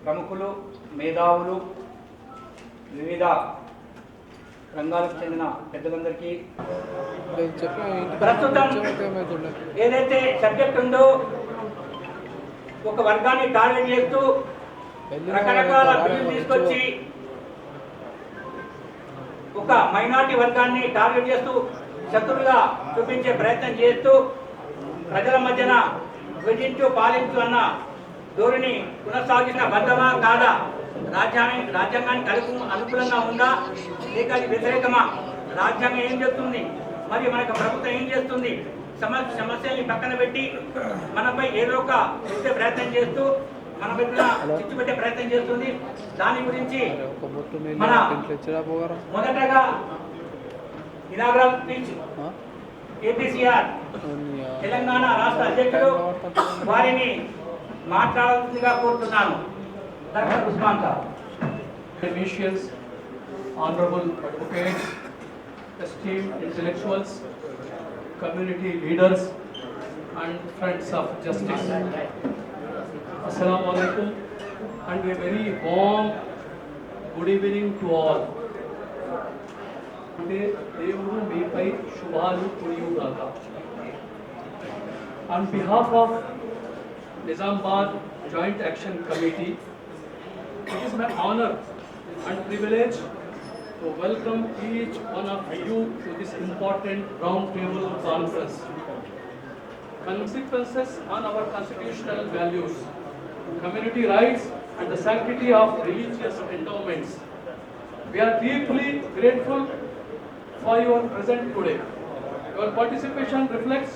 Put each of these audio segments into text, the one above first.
ప్రముఖులు, మేధావులు, వివిధ రంగాలకు చెందిన పెద్దలందరికీ ప్రస్తుతం ఏదైతే సబ్జెక్ట్ ఉందో ఒక వర్గాన్ని టార్గెట్ చేస్తూ రకరకాల బిల్లులు తీసుకొచ్చి ఒక మైనార్టీ వర్గాన్ని టార్గెట్ చేస్తూ శత్రువుగా చూపించే ప్రయత్నం చేస్తూ ప్రజల మధ్యన విభజించు పాలించు అన్న ధోరణి కొనసాగిన బద్దమా కాదా, రాజ్యాంగానికి అనుకూలంగా ఉందా లేక అది వ్యతిరేకమా, రాజ్యాంగం ఏం చేస్తుంది, మరి మనకు ప్రభుత్వం ఏం చేస్తుంది, సమస్యల్ని పక్కన పెట్టి మనపై ఏదో ఒక చూసే ప్రయత్నం చేస్తూ మన మీద చిచ్చు పెట్టే ప్రయత్నం చేస్తుంది. దాని గురించి మన మొదటగా ఇనాగ్రల్ స్పీచ్ కేసీఆర్ తెలంగాణ రాష్ట్ర అధ్యక్షుడు వారిని మాట్లాడాల్సిందిగా కోరుతున్నాను. Doctor Usman sir. Technicians, honorable advocates, esteemed intellectuals, community leaders and friends of justice. Assalamu alaikum and a very warm good evening to all. దేవుడు మీపై శుభాలు కురియుగాక. On behalf of Nizamabad Joint Action Committee, it is my honor and privilege to welcome each one of you to this important roundtable conference. Consequences on our constitutional values, community rights and the sanctity of religious endowments. We are deeply grateful for your presence today. Your participation reflects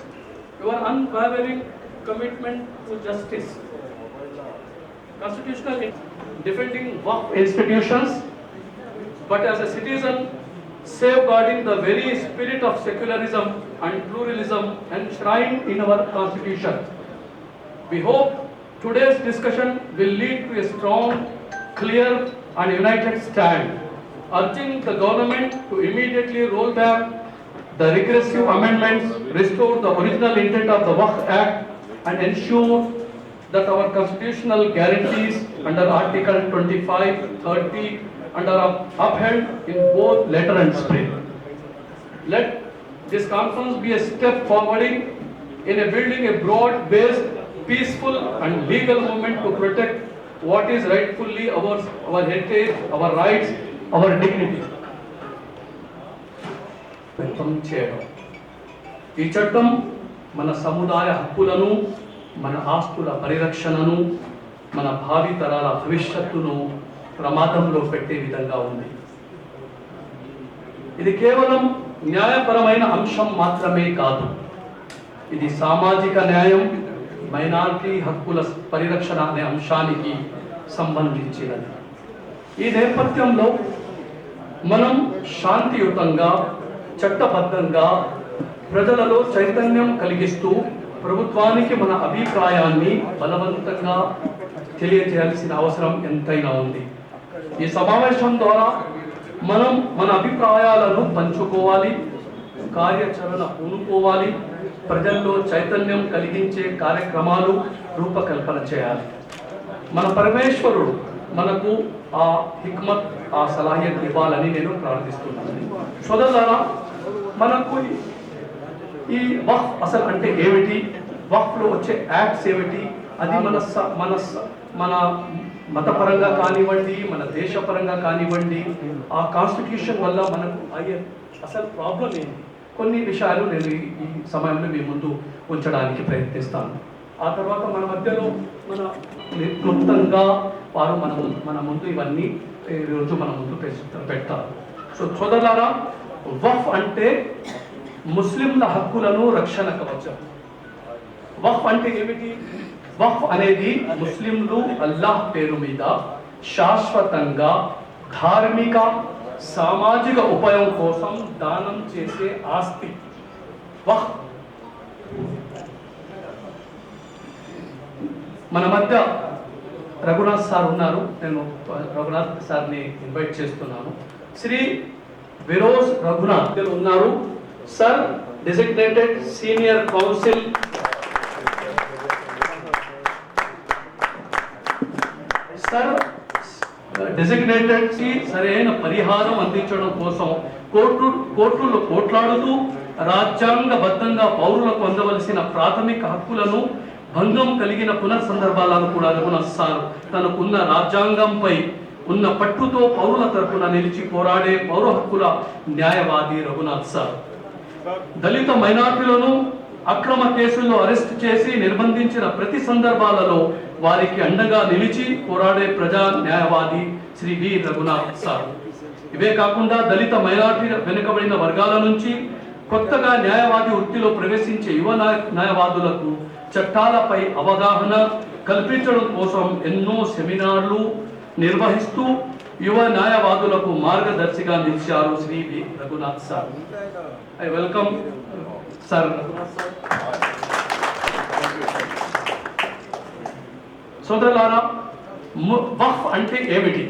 your unwavering commitment to justice, constitutional defending Waqf institutions, but as a citizen safeguarding the very spirit of secularism and pluralism enshrined in our constitution. We hope today's discussion will lead to a strong, clear and united stand, urging the government to immediately roll back the regressive amendments, restore the original intent of the Waqf Act and ensure that our constitutional guarantees under Article 25, 30 and are upheld in both letter and spirit. Let this conference be a step forward in building a broad-based, peaceful and legal movement to protect what is rightfully ours, our heritage, our rights, our dignity. ఈ చట్టం మన సముదాయ హక్కులను, మన ఆస్తుల పరిరక్షణను, మన భావి తరాల భవిష్యత్తును ప్రమాదంలో పెట్టే విధంగా ఉంది. ఇది కేవలం న్యాయపరమైన అంశం మాత్రమే కాదు, ఇది సామాజిక న్యాయం, మైనారిటీ హక్కుల పరిరక్షణ అనే అంశానికి సంబంధించినది. ఈ నేపథ్యంలో మనం శాంతియుతంగా, చట్టబద్ధంగా ప్రజలలో చైతన్యం కలిగిస్తూ ప్రభుత్వానికి మన అభిప్రాయాన్ని బలవంతంగా తెలియజేయాల్సిన అవసరం ఎంతైనా ఉంది. ఈ సమావేశం ద్వారా మనం మన అభిప్రాయాలను పంచుకోవాలి, కార్యాచరణ పూనుకోవాలి, ప్రజల్లో చైతన్యం కలిగించే కార్యక్రమాలు రూపకల్పన చేయాలి. మన పరమేశ్వరుడు మనకు ఆ హిక్మత్, ఆ సలాహియత్ ఇవ్వాలని నేను ప్రార్థిస్తున్నాను. సోదరులారా, మనకు ఈ వక్ఫ్ అసలు అంటే ఏమిటి, వక్ఫ్లో వచ్చే యాక్ట్స్ ఏమిటి, అది మన మతపరంగా కానివ్వండి, మన దేశపరంగా కానివ్వండి, ఆ కాన్స్టిట్యూషన్ వల్ల మనకు అయ్యే అసలు ప్రాబ్లం ఏంటి, కొన్ని విషయాలు నేను ఈ సమయంలో మీ ముందు ఉంచడానికి ప్రయత్నిస్తాను. ఆ తర్వాత మన మధ్యలో మన క్లుప్తంగా వారు మన ముందు ఇవన్నీ ఈరోజు మన ముందు పెడతారు. సో సోదరులారా, వక్ఫ్ అంటే ముస్లింల హక్కులను రక్షణ కవచం. వక్ఫ్ అంటే ఏమిటి? వక్ఫ్ అనేది ముస్లింలు అల్లాహ్ పేరు మీద శాశ్వతంగా ధార్మిక, సామాజిక ఉపయోగం కోసం దానం చేసే ఆస్తి వక్ఫ్. మన మధ్య రఘునాథ్ సార్ ఉన్నారు. నేను రఘునాథ్ సార్ని ఇన్వైట్ చేస్తున్నాను. శ్రీ విరోజ్ రఘునాథ్ ఉన్నారు. Sir designated senior council sir designated కి సరైన పరిహారం అందించడం కోసం కోర్టుల్లో పోట్లాడుతూ రాజ్యాంగబద్ధంగా పౌరులకు అందవలసిన ప్రాథమిక హక్కులను భంగం కలిగిన పునఃసందర్భాలను కూడా రఘునాథ్ సార్ తనకున్న రాజ్యాంగంపై ఉన్న పట్టుతో పౌరుల తరపున నిలిచి పోరాడే పౌర హక్కుల న్యాయవాది రఘునాథ్ సార్. దళిత మైనార్టీలను అక్రమ కేసుల్లో అరెస్ట్ చేసి నిర్బంధించిన ప్రతి సందర్భాలలో వారికి అండగా నిలిచి పోరాడే ప్రజా న్యాయవాది శ్రీ వి రఘునాథ్ సార్. ఇవే కాకుండా దళిత మైనార్టీ వెనుకబడిన వర్గాల నుంచి కొత్తగా న్యాయవాది వృత్తిలో ప్రవేశించే యువ న్యాయవాదులకు చట్టాలపై అవగాహన కల్పించడం కోసం ఎన్నో సెమినార్లు నిర్వహిస్తూ యువ న్యాయవాదులకు మార్గదర్శిగా నిలిచారు Shri V Raghunath sir. I welcome sir. సోదరులారా, వక్ఫ్ అంటే ఏమిటి?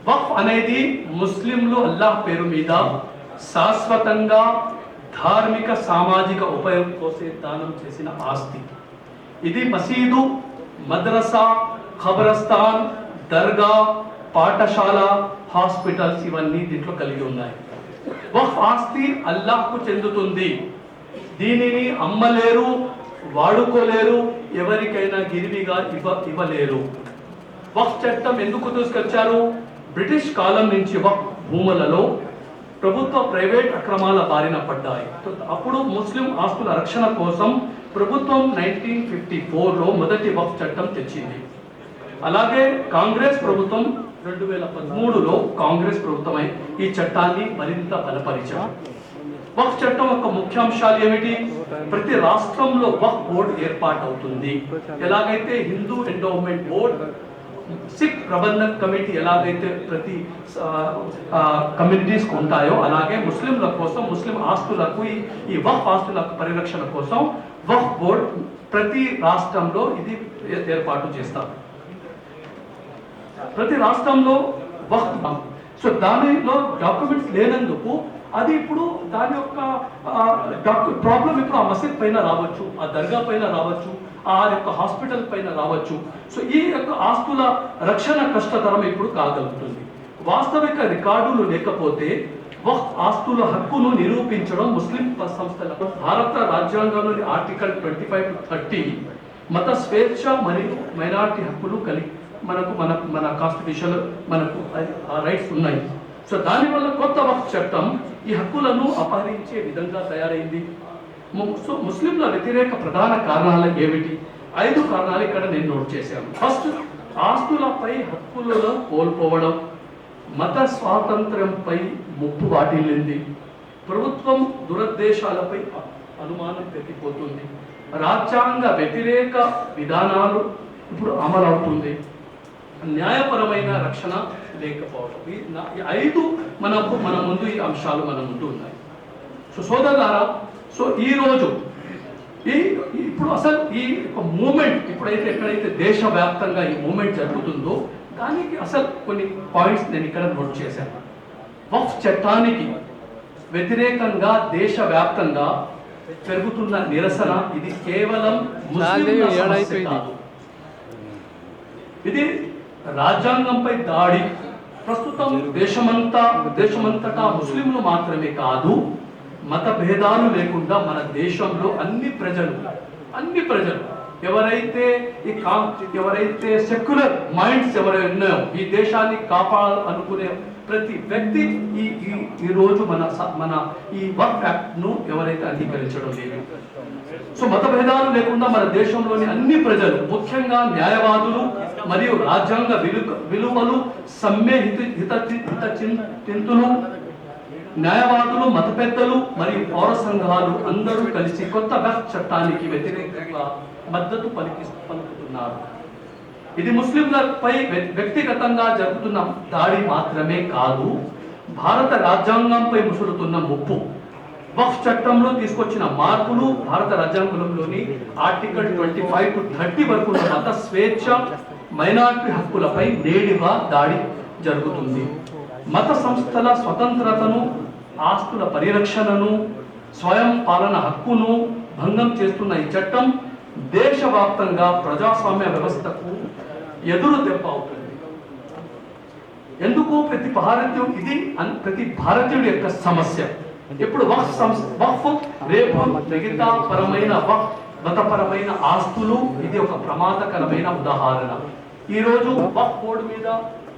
వక్ఫ్ అనేది ముస్లింలు అల్లాహ్ పేరు మీద శాశ్వతంగా ధార్మిక సామాజిక ఉపయోగం కోసం దానం చేసిన ఆస్తి. ఇది మసీదు, మద్రసా, ఖబరస్థాన్, దర్గా, పాఠశాల, హాస్పిటల్స్ ఇవన్నీ దీంట్లో కలిగి ఉన్నాయి. వక్ఫ్ ఆస్తి అల్లాహ్కు చెందుతుంది. దీనిని అమ్మలేరు, వాడుకోలేరు, ఎవరికైనా గిరివిగా ఇవ్వలేరు. వక్ఫ్ చట్టం ఎందుకు తీసుకొచ్చారు? బ్రిటిష్ కాలం నుంచి వక్ఫ్ భూములలో ప్రభుత్వ ప్రైవేట్ అక్రమాల బారిన పడ్డాయి. అప్పుడు ముస్లిం ఆస్తుల రక్షణ కోసం ప్రభుత్వం 1954లో మొదటి వక్ఫ్ చట్టం తెచ్చింది. అలాగే కాంగ్రెస్ ప్రభుత్వం 2013లో కాంగ్రెస్ ప్రభుత్వమై ఈ చట్టాన్ని మరింత బలపరిచారు. వక్ఫ్ చట్టం యొక్క ముఖ్యాంశాలు ఏమిటి? ప్రతి రాష్ట్రంలో వక్ఫ్ బోర్డు ఏర్పాటు అవుతుంది. ఎలాగైతే Hindu endowment board, Sikh Prabandhak committee ఎలాగైతే ప్రతి కమ్యూనిటీస్కి ఉంటాయో అలాగే ముస్లింల కోసం, ముస్లిం ఆస్తులకు ఈ వక్ఫ్ ఆస్తుల పరిరక్షణ కోసం వక్ఫ్ బోర్డ్ ప్రతి రాష్ట్రంలో ఇది ఏర్పాటు చేస్తారు. ప్రతి రాష్ట్రంలో వక్ఫ్, సో దానిలో డాక్యుమెంట్స్ లేనందుకు అది ఇప్పుడు దాని యొక్క ప్రాబ్లం ఇప్పుడు ఆ మసీద్ పైన రావచ్చు, ఆ దర్గా పైన రావచ్చు, ఆ యొక్క హాస్పిటల్ పైన రావచ్చు. సో ఈ యొక్క ఆస్తుల రక్షణ కష్టతరం ఇప్పుడు కాగలుగుతుంది. వాస్తవిక రికార్డులు లేకపోతే వక్ఫ్ ఆస్తుల హక్కును నిరూపించడం ముస్లిం సంస్థలకు భారత రాజ్యాంగంలోని ఆర్టికల్ 25 to 30 మత స్వేచ్ఛ మరియు మైనారిటీ హక్కులు కలిగి మన కాన్స్టిట్యూషన్ మనకు ఆ రైట్స్ ఉన్నాయి. సో దానివల్ల కొత్త వక్ఫ్ చట్టం ఈ హక్కులను అపహరించే విధంగా తయారైంది. సో ముస్లింల వ్యతిరేక ప్రధాన కారణాలు ఏమిటి? 5 కారణాలు ఇక్కడ నేను నోట్ చేశాను. ఫస్ట్, ఆస్తులపై హక్కులను కోల్పోవడం, మత స్వాతంత్ర్యంపై ముప్పు వాటిల్లింది, ప్రభుత్వం దురుద్దేశాలపై అనుమానం పెరిగిపోతుంది, రాజ్యాంగ వ్యతిరేక విధానాలు ఇప్పుడు అమలవుతుంది, న్యాయపరమైన రక్షణ లేకపోవడం. ఈ 5 మన ముందు ఈ అంశాలు మన ముందు ఉన్నాయి. సో సోదరులారా, సో ఈ రోజు ఇప్పుడు అసలు ఈ మూమెంట్ ఎక్కడైతే దేశవ్యాప్తంగా ఈ మూమెంట్ జరుగుతుందో దానికి అసలు కొన్ని పాయింట్స్ నేను ఇక్కడ నోట్ చేశాను. వక్ఫ్ చట్టానికి వ్యతిరేకంగా దేశవ్యాప్తంగా పెరుగుతున్న నిరసన ఇది కేవలం ముస్లింల సమస్య కాదు. ఇది రాజ్యాంగంపై దాడి. ప్రస్తుతం దేశమంతటా ముస్లింలు మాత్రమే కాదు, మత భేదాలు లేకుండా మన దేశంలో అన్ని ప్రజలు ఎవరైతే సెక్యులర్ మైండ్స్ ఎవరైతే ఉన్నాయో, ఈ దేశాన్ని కాపాడాలనుకునే ప్రతి వ్యక్తి ఈ రోజు మన ఈ వక్ఫ్ యాక్ట్ ను ఎవరైతే అంగీకరించడం లేదు. సో మత భేదాలు లేకుండా మన దేశంలోని అన్ని ప్రజలు, ముఖ్యంగా న్యాయవాదులు మరియు రాజ్యాంగ విలువలు సమ్మె హితచింతులు, న్యాయవాదులు, మత పెద్దలు మరియు పౌర సంఘాలు అందరూ కలిసి కొత్త వక్ఫ్ చట్టానికి వ్యతిరేకంగా మద్దతు పలుకుతున్నారు. ఇది ముస్లింలపై వ్యక్తిగతంగా జరుగుతున్న దాడి మాత్రమే కాదు, భారత రాజ్యాంగంపై ముసురుతున్న ముప్పు. వక్ఫ్ చట్టంలో తీసుకొచ్చిన మార్పులు భారత రాజ్యాంగంలోని ఆర్టికల్ 25 to 30 వరకు మత స్వేచ్ఛ, మైనారిటీ హక్కులపై నేరుగా దాడి జరుగుతుంది. మత సంస్థల స్వతంత్రతను, ఆస్తుల పరిరక్షణను, స్వయం పాలన హక్కును భంగం చేస్తున్న ఈ చట్టం దేశవ్యాప్తంగా ప్రజాస్వామ్య వ్యవస్థకు ఎదురు దెబ్బ అవుతుంది. ఎందుకు ప్రతి భారతీయుడి యొక్క సమస్య. ఇప్పుడు వక్ఫ్ రేపు మిగతా పరమైన మతపరమైన ఆస్తులు ఇది ఒక ప్రమాదకరమైన ఉదాహరణ. ఈ రోజు వక్ఫ్ బోర్డు మీద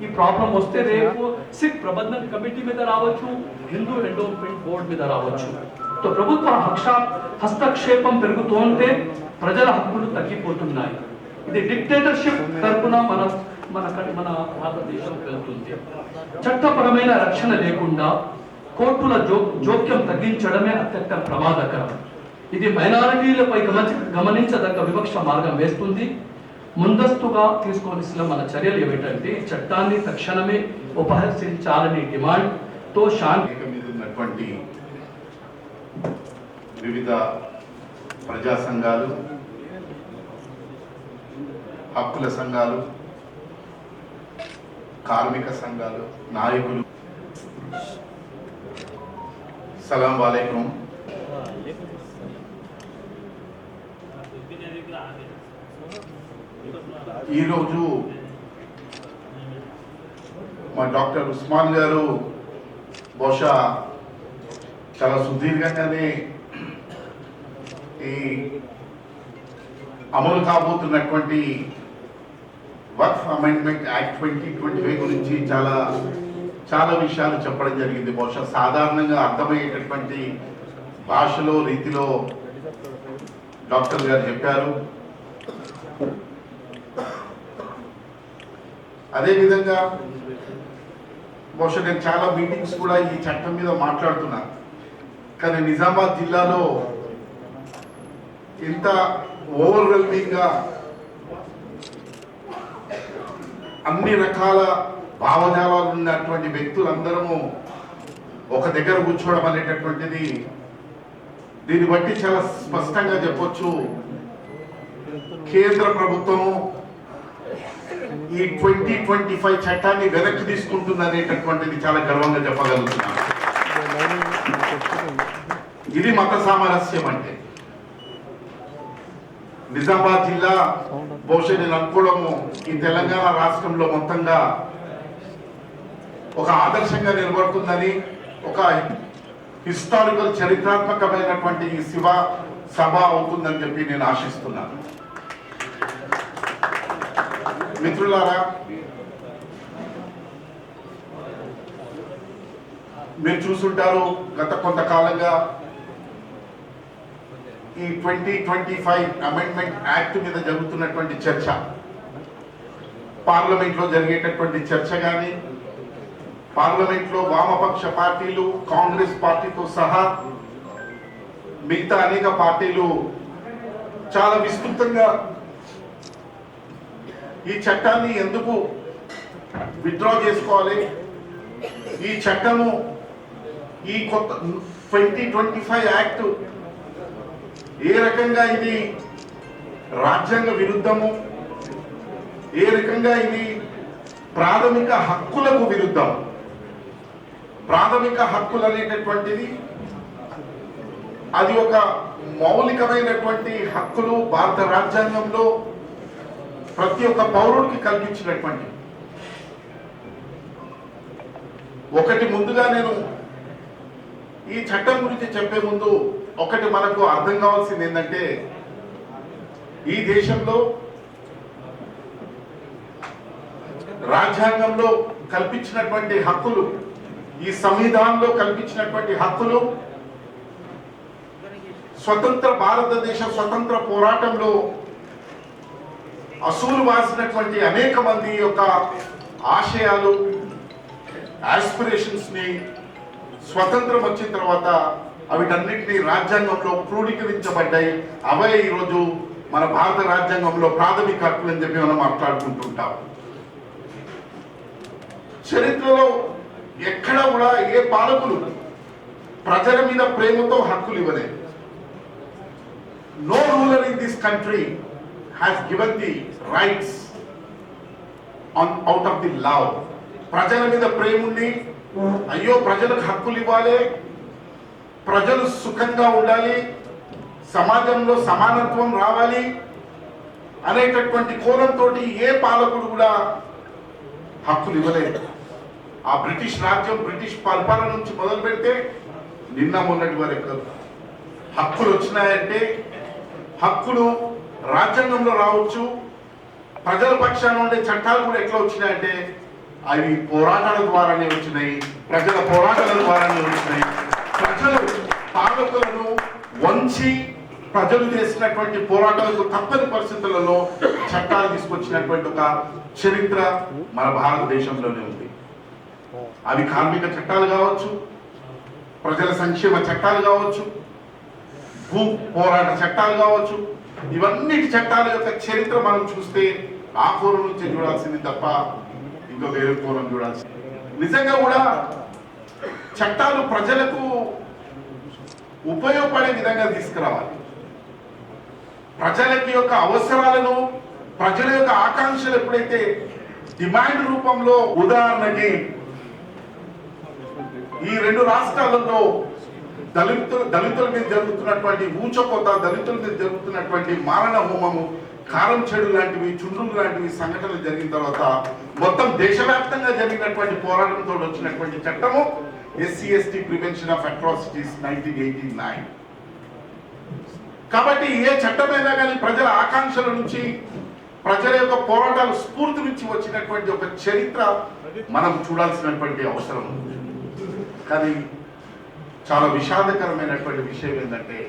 ఈ ప్రాబ్లం వస్తే రేపు సిక్ ప్రబంధన్ కమిటీ మీద రావచ్చు, హిందూ ఎండోమెంట్ బోర్డు మీద రావచ్చు. ప్రభుత్వ హస్తక్షేపం పెరుగుతుంటే ప్రజల హక్కులు తగ్గిపోతున్నాయి. ఇది డిక్టేటర్షిప్ తరపున మన భారతదేశం వెళ్తుంది. చట్టపరమైన రక్షణ లేకుండా కోర్టుల జోక్యం తగ్గించడమే అత్యంత ప్రమాదకరం. ఇది మైనారిటీలపై గమనించదగ్గ వివక్ష మార్గం వేస్తుంది. ముందస్తుగా తీసుకోవాల్సిన మన చర్యలు ఏమిటంటే చట్టాన్ని తక్షణమే ఉపహసించాలని డిమాండ్తో శాంతి మీద ఉన్నటువంటి వివిధ ప్రజా సంఘాలు, హక్కుల సంఘాలు, కార్మిక సంఘాలు, నాయకులు, సలాం వాలేకుం. ఈరోజు మా డాక్టర్ ఉస్మాన్ గారు బహుశా చాలా సుదీర్ఘంగానే ఈ అమలు కాబోతున్నటువంటి వక్ఫ్ అమెండ్మెంట్ యాక్ట్ 2025 గురించి చాలా విషయాలు చెప్పడం జరిగింది. బహుశా సాధారణంగా అర్థమయ్యేటటువంటి భాషలో రీతిలో డాక్టర్ గారు చెప్పారు. అదేవిధంగా బహుశా నేను చాలా మీటింగ్స్ కూడా ఈ చట్టం మీద మాట్లాడుతున్నాను. కానీ నిజామాబాద్ జిల్లాలో ఇంత ఓవర్వెల్మింగ్ గా అన్ని రకాల భావజాలాలు ఉన్నటువంటి వ్యక్తులందరము ఒక దగ్గర కూర్చోవడం అనేటటువంటిది, దీన్ని బట్టి చాలా స్పష్టంగా చెప్పొచ్చు కేంద్ర ప్రభుత్వము ఈ 2025 చట్టాన్ని వెనక్కి తీసుకుంటుంది అనేటటువంటిది చాలా గర్వంగా చెప్పగలుగుతున్నాను. ఇది మత సామరస్యం అంటే. నిజామాబాద్ జిల్లా బహుశా నేను అనుకోవడము ఈ తెలంగాణ రాష్ట్రంలో మొత్తంగా ఒక ఆదర్శంగా నిలబడుతుందని, ఒక హిస్టారికల్ చరిత్రాత్మకమైనటువంటి ఈ సభ అవుతుందని చెప్పి నేను ఆశిస్తున్నాను. మిత్రులారా, మీరు చూసుంటారు గత కొంతకాలంగా ఈ 2025 అమెండ్మెంట్ యాక్ట్ మీద జరుగుతున్నటువంటి చర్చ, పార్లమెంట్లో జరిగేటటువంటి చర్చ కానీ, పార్లమెంట్లో వామపక్ష పార్టీలు, కాంగ్రెస్ పార్టీతో సహా మిగతా అనేక పార్టీలు చాలా విస్తృతంగా ఈ చట్టాన్ని ఎందుకు విత్డ్రా చేసుకోవాలి, ఈ చట్టము ఈ కొత్త 2025 యాక్ట్ ఏ రకంగా ఇది రాజ్యాంగ విరుద్ధము, ఏ రకంగా ఇది ప్రాథమిక హక్కులకు విరుద్ధం. ప్రాథమిక హక్కులు అనేటటువంటిది అది ఒక మౌలికమైనటువంటి హక్కులు భారత రాజ్యాంగంలో ప్రతి ఒక్క పౌరుడికి కల్పించినటువంటి. ఒకటి ముందుగా నేను ఈ చట్టం గురించి చెప్పే ముందు ఒకటి మనకు అర్థం కావాల్సింది ఏంటంటే, ఈ దేశంలో రాజ్యాంగంలో కల్పించినటువంటి హక్కులు, ఈ సంవిధానంలో కల్పించినటువంటి హక్కులు స్వతంత్ర భారతదేశ స్వతంత్ర పోరాటంలో అసూలు వాసినటువంటి అనేక మంది యొక్క ఆశయాలు, ఆస్పిరేషన్స్ ని స్వతంత్రం వచ్చిన తర్వాత వీటన్నిటినీ రాజ్యాంగంలో క్రోడీకరించబడ్డాయి. అవే ఈరోజు మన భారత రాజ్యాంగంలో ప్రాథమిక హక్కులు అని చెప్పి మనం మాట్లాడుకుంటుంటాం. చరిత్రలో ఎక్కడ కూడా ఏ పాలకులు ప్రజల మీద ప్రేమతో హక్కులు ఇవ్వలేదు. No ruler in this country has given the rights out of the love. ప్రజల మీద ప్రేమ ఉండి, అయ్యో ప్రజలకు హక్కులు ఇవ్వాలి, ప్రజలు సుఖంగా ఉండాలి, సమాజంలో సమానత్వం రావాలి అనేటటువంటి కోణంతో ఏ పాలకుడు కూడా హక్కులు ఇవ్వలేదు. ఆ బ్రిటిష్ రాజ్యం బ్రిటిష్ పరిపాలన నుంచి మొదలు పెడితే నిన్న మొన్నటి వరకు హక్కులు వచ్చినాయంటే హక్కులు రాజ్యాంగంలో రావచ్చు. ప్రజల పక్షాన ఉండే చట్టాలు కూడా ఎట్లా వచ్చినాయంటే అవి పోరాటాల ద్వారానే వచ్చినాయి, ప్రజల పోరాటాల ద్వారానే వచ్చినాయి. ప్రజలు పాలకులను వంచి ప్రజలు చేసినటువంటి పోరాటాలకు తప్పని పరిస్థితులలో చట్టాలు తీసుకొచ్చినటువంటి ఒక చరిత్ర మన భారతదేశంలోనే ఉంది. అవి కార్మిక చట్టాలు కావచ్చు, ప్రజల సంక్షేమ చట్టాలు కావచ్చు, భూ పోరాట చట్టాలు కావచ్చు. ఇవన్నిటి చట్టాల యొక్క చరిత్ర మనం చూస్తే ఆ కోణం నుంచి చూడాల్సింది తప్ప ఇంకా వేరే కోణం చూడాల్సింది. నిజంగా కూడా చట్టాలు ప్రజలకు ఉపయోగపడే విధంగా తీసుకురావాలి. ప్రజలకి యొక్క అవసరాలను, ప్రజల యొక్క ఆకాంక్షలు ఎప్పుడైతే డిమాండ్ రూపంలో, ఉదాహరణకి ఈ రెండు రాష్ట్రాలలో దళితుల మీద జరుగుతున్నటువంటి ఊచకోత, దళితుల మీద జరుగుతున్నటువంటి మారణ హోమము, కారం చెడు లాంటివి, చుండ్రులు లాంటివి సంఘటనలు జరిగిన తర్వాత మొత్తం దేశవ్యాప్తంగా జరిగినటువంటి పోరాటంతో వచ్చినటువంటి చట్టము SC/ST ప్రివెన్షన్ ఆఫ్ అట్రాసిటీస్ 1989. కాబట్టి ఏ చట్టమైనా కానీ ప్రజల ఆకాంక్షల నుంచి, ప్రజల యొక్క పోరాటాల స్ఫూర్తి నుంచి వచ్చినటువంటి ఒక చరిత్ర మనం చూడాల్సినటువంటి అవసరం ఉంది. కానీ చాలా విషాదకరమైనటువంటి విషయం ఏంటంటే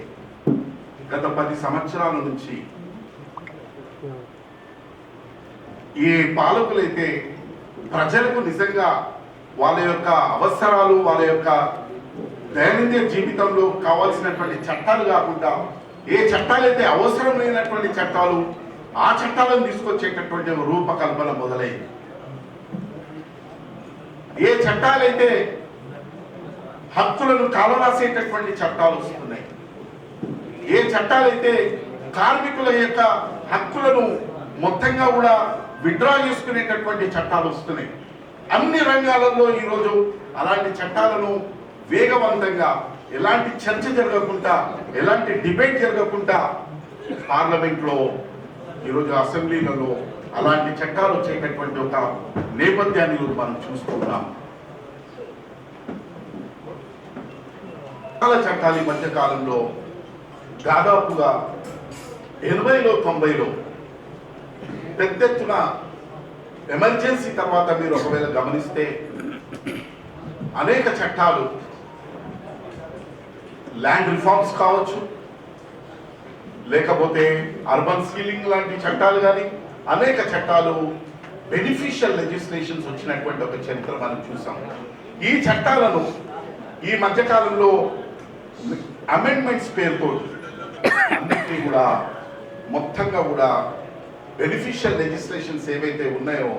గత 10 సంవత్సరాల నుంచి ఏ పాలకులైతే ప్రజలకు నిజంగా వాళ్ళ యొక్క అవసరాలు, వాళ్ళ యొక్క దైనందిన జీవితంలో కావాల్సినటువంటి చట్టాలు కాకుండా ఏ చట్టాలైతే అవసరం లేనటువంటి చట్టాలు, ఆ చట్టాలను తీసుకొచ్చేటటువంటి రూపకల్పన మొదలైంది. ఏ చట్టాలైతే హక్కులను కాలరాసేటటువంటి చట్టాలు వస్తున్నాయి, ఏ చట్టాలైతే కార్మికుల యొక్క హక్కులను మొత్తంగా కూడా విత్డ్రా చేసుకునేటటువంటి చట్టాలు వస్తున్నాయి. అన్ని రంగాలలో ఈరోజు అలాంటి చట్టాలను వేగవంతంగా, ఎలాంటి చర్చ జరగకుండా, ఎలాంటి డిబేట్ జరగకుండా పార్లమెంట్లో, ఈరోజు అసెంబ్లీలలో అలాంటి చట్టాలు వచ్చేటటువంటి ఒక నేపథ్యాన్ని మనం చూస్తున్నాం. చాలా చట్టాలు ఈ మధ్య కాలంలో దాదాపుగా 80లో 90లో పెద్ద ఎత్తున ఎమర్జెన్సీ తర్వాత మీరు ఒకవేళ గమనిస్తే అనేక చట్టాలు, ల్యాండ్ రిఫార్మ్స్ కావచ్చు, లేకపోతే అర్బన్ స్కిల్లింగ్ లాంటి చట్టాలు కానీ అనేక చట్టాలు, బెనిఫిషియల్ లెజిస్లేషన్స్ వచ్చినటువంటి ఒక చరిత్ర మనం చూసాం. ఈ చట్టాలను ఈ మధ్యకాలంలో అమెండ్మెంట్స్ పేరుతో అన్నిటినీ కూడా మొత్తంగా కూడా బెనిఫిషియల్ లెజిస్లేషన్స్ ఏవైతే ఉన్నాయో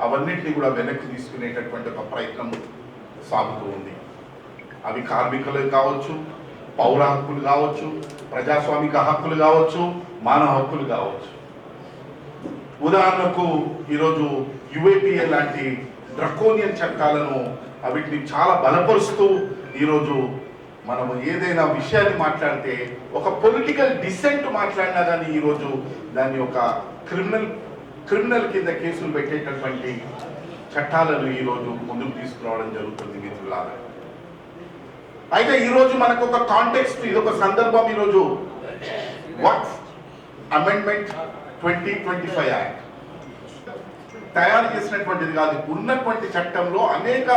అవన్నిటిని కూడా వెనక్కి తీసుకునేటటువంటి ఒక ప్రయత్నం సాగుతూ ఉంది. అవి కార్మికులు కావచ్చు, పౌర హక్కులు కావచ్చు, ప్రజాస్వామిక హక్కులు కావచ్చు, మానవ హక్కులు కావచ్చు. ఉదాహరణకు ఈరోజు UAPA లాంటి డ్రకోనియన్ చట్టాలను వీటిని చాలా బలపరుస్తూ ఈరోజు మనము ఏదైనా విషయాన్ని మాట్లాడితే, ఒక పొలిటికల్ డిసెంట్ మాట్లాడినా కానీ ఈరోజు దాన్ని ఒక క్రిమినల్ కింద కేసులు పెట్టేటటువంటి చట్టాలను ఈరోజు ముందుకు తీసుకురావడం జరుగుతుంది మిత్రులారా. అయితే ఈరోజు మనకు ఒక కాంటెక్స్ట్, ఇది ఒక సందర్భం. ఈరోజు వక్ఫ్ అమెండ్మెంట్ 2025 యాక్ట్ తయారు చేసినటువంటిది కాదు, ఉన్నటువంటి చట్టంలో అనేక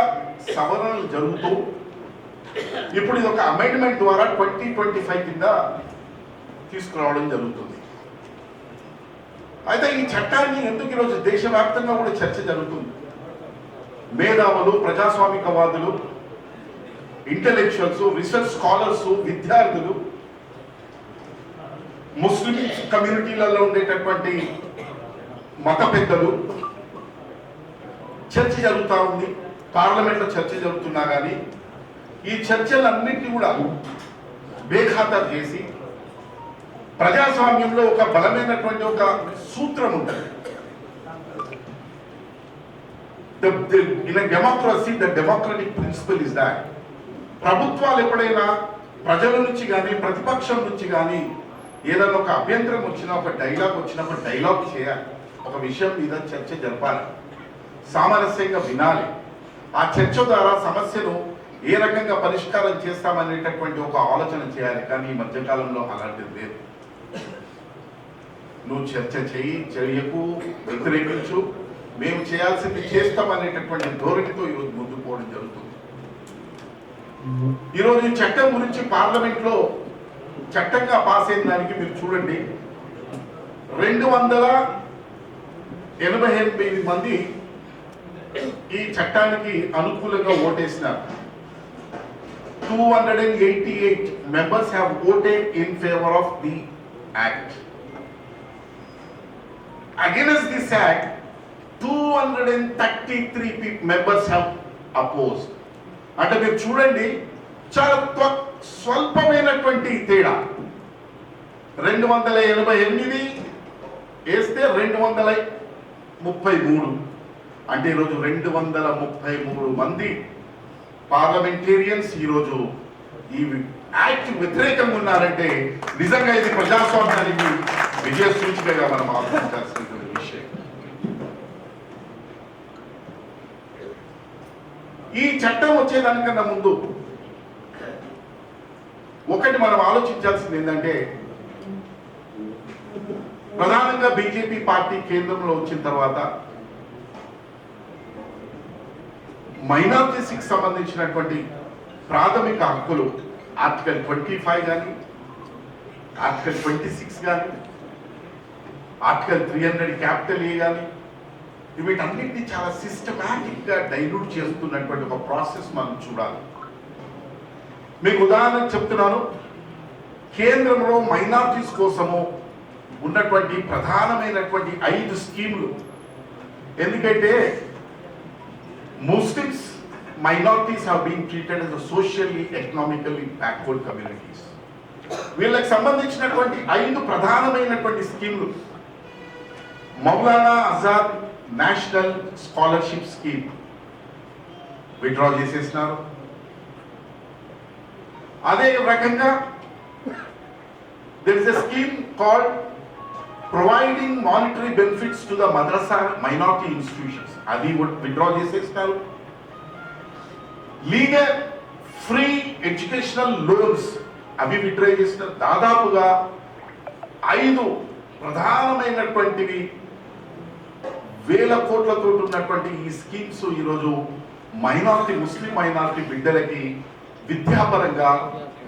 సవరణలు జరుగుతూ ఇప్పుడు ఇది ఒక అమెండ్మెంట్ ద్వారా 2025 కింద తీసుకురావడం జరుగుతుంది. అయితే ఈ చట్టాన్ని ఎందుకు ఈరోజు దేశవ్యాప్తంగా కూడా చర్చ జరుగుతుంది. మేధావులు, ప్రజాస్వామికవాదులు, ఇంటెలెక్చువల్స్, రీసెర్చ్ స్కాలర్స్, విద్యార్థులు, ముస్లిం కమ్యూనిటీలలో ఉండేటటువంటి మత పెద్దలు చర్చ జరుగుతూ ఉంది. పార్లమెంట్లో చర్చ జరుగుతున్నా కానీ ఈ చర్చలన్నింటినీ కూడా బేఖాతరు చేసి ప్రజాస్వామ్యంలో ఒక బలమైనటువంటి ఒక సూత్రం ఉంటుంది. In democracy the democratic principle is that ప్రభుత్వాలు ఎప్పుడైనా ప్రజల నుంచి కానీ ప్రతిపక్షం నుంచి కానీ ఏదైనా ఒక అభ్యంతరం వచ్చినా, ఒక డైలాగ్ వచ్చినప్పుడు డైలాగ్ చేయాలి, ఒక విషయం మీద చర్చ జరపాలి, సామరస్యంగా వినాలి. ఆ చర్చ ద్వారా సమస్యను ఏ రకంగా పరిష్కారం చేస్తామనేటటువంటి ఒక ఆలోచన చేయాలి. కానీ ఈ మధ్యకాలంలో అలాంటిది లేదు. నువ్వు చర్చ చేయకు, వ్యతిరేకించు, మేము చేయాల్సింది చేస్తామనేటటువంటి ధోరణితో ఈరోజు ముందుకు పోవడం జరుగుతుంది. ఈరోజు ఈ చట్టం గురించి పార్లమెంట్లో చట్టంగా పాస్ అయిన దానికి మీరు చూడండి, 288 మంది ఈ చట్టానికి అనుకూలంగా ఓటేసినారు. 288 members have voted in favor of the act. Against this act, 233 members have opposed. అంటే మీరు చూడండి, చాలా స్వల్పమైనటువంటి తేడా. 288 వేస్తే 233, అంటే ఈరోజు 233 మంది పార్లమెంటేరియన్స్ ఈరోజు ఈ యాక్ట్ వ్యతిరేకంగా ఉన్నారంటే నిజంగా ఇది ప్రజాస్వామ్యానికి విజయ సూచికగా మనం ఆలోచించాల్సినటువంటి విషయం. ఈ చట్టం వచ్చేదానికన్నా ముందు ఒకటి మనం ఆలోచించాల్సింది ఏంటంటే, ప్రధానంగా బీజేపీ పార్టీ కేంద్రంలో వచ్చిన తర్వాత మైనారిటీస్కి సంబంధించినటువంటి ప్రాథమిక హక్కులు ఆర్టికల్ 25 కానీ, ఆర్టికల్ 26 కానీ, ఆర్టికల్ 300 క్యాపిటల్ ఏ కానీ, వీటన్నిటిని చాలా సిస్టమాటిక్గా డైల్యూట్ చేస్తున్నటువంటి ఒక ప్రాసెస్ మనం చూడాలి. మీకు ఉదాహరణ చెప్తున్నాను, కేంద్రంలో మైనారిటీస్ కోసము ఉన్నటువంటి ప్రధానమైనటువంటి 5 స్కీములు. ఎందుకంటే Muslims, minorities have been treated as a socially, economically backward communities. వీళ్ళకి సంబంధించినటువంటి 5 ప్రధానమైనటువంటి స్కీములు. Maulana Azad national scholarship scheme withdraw చేసేసినారు. అదే రకంగా there is a scheme called providing monetary benefits to the madrasa minority institutions. అది విత్డ్రా చేసేస్తారు. లీగల్ ఫ్రీ ఎడ్యుకేషనల్ లోన్స్ అవి విత్డ్రా చేసినారు. దాదాపుగా 5 ప్రధానమైనటువంటివి వేల కోట్లతో ఉన్నటువంటి ఈ స్కీమ్స్ ఈరోజు ముస్లిం మైనారిటీ బిడ్డలకి విద్యాపరంగా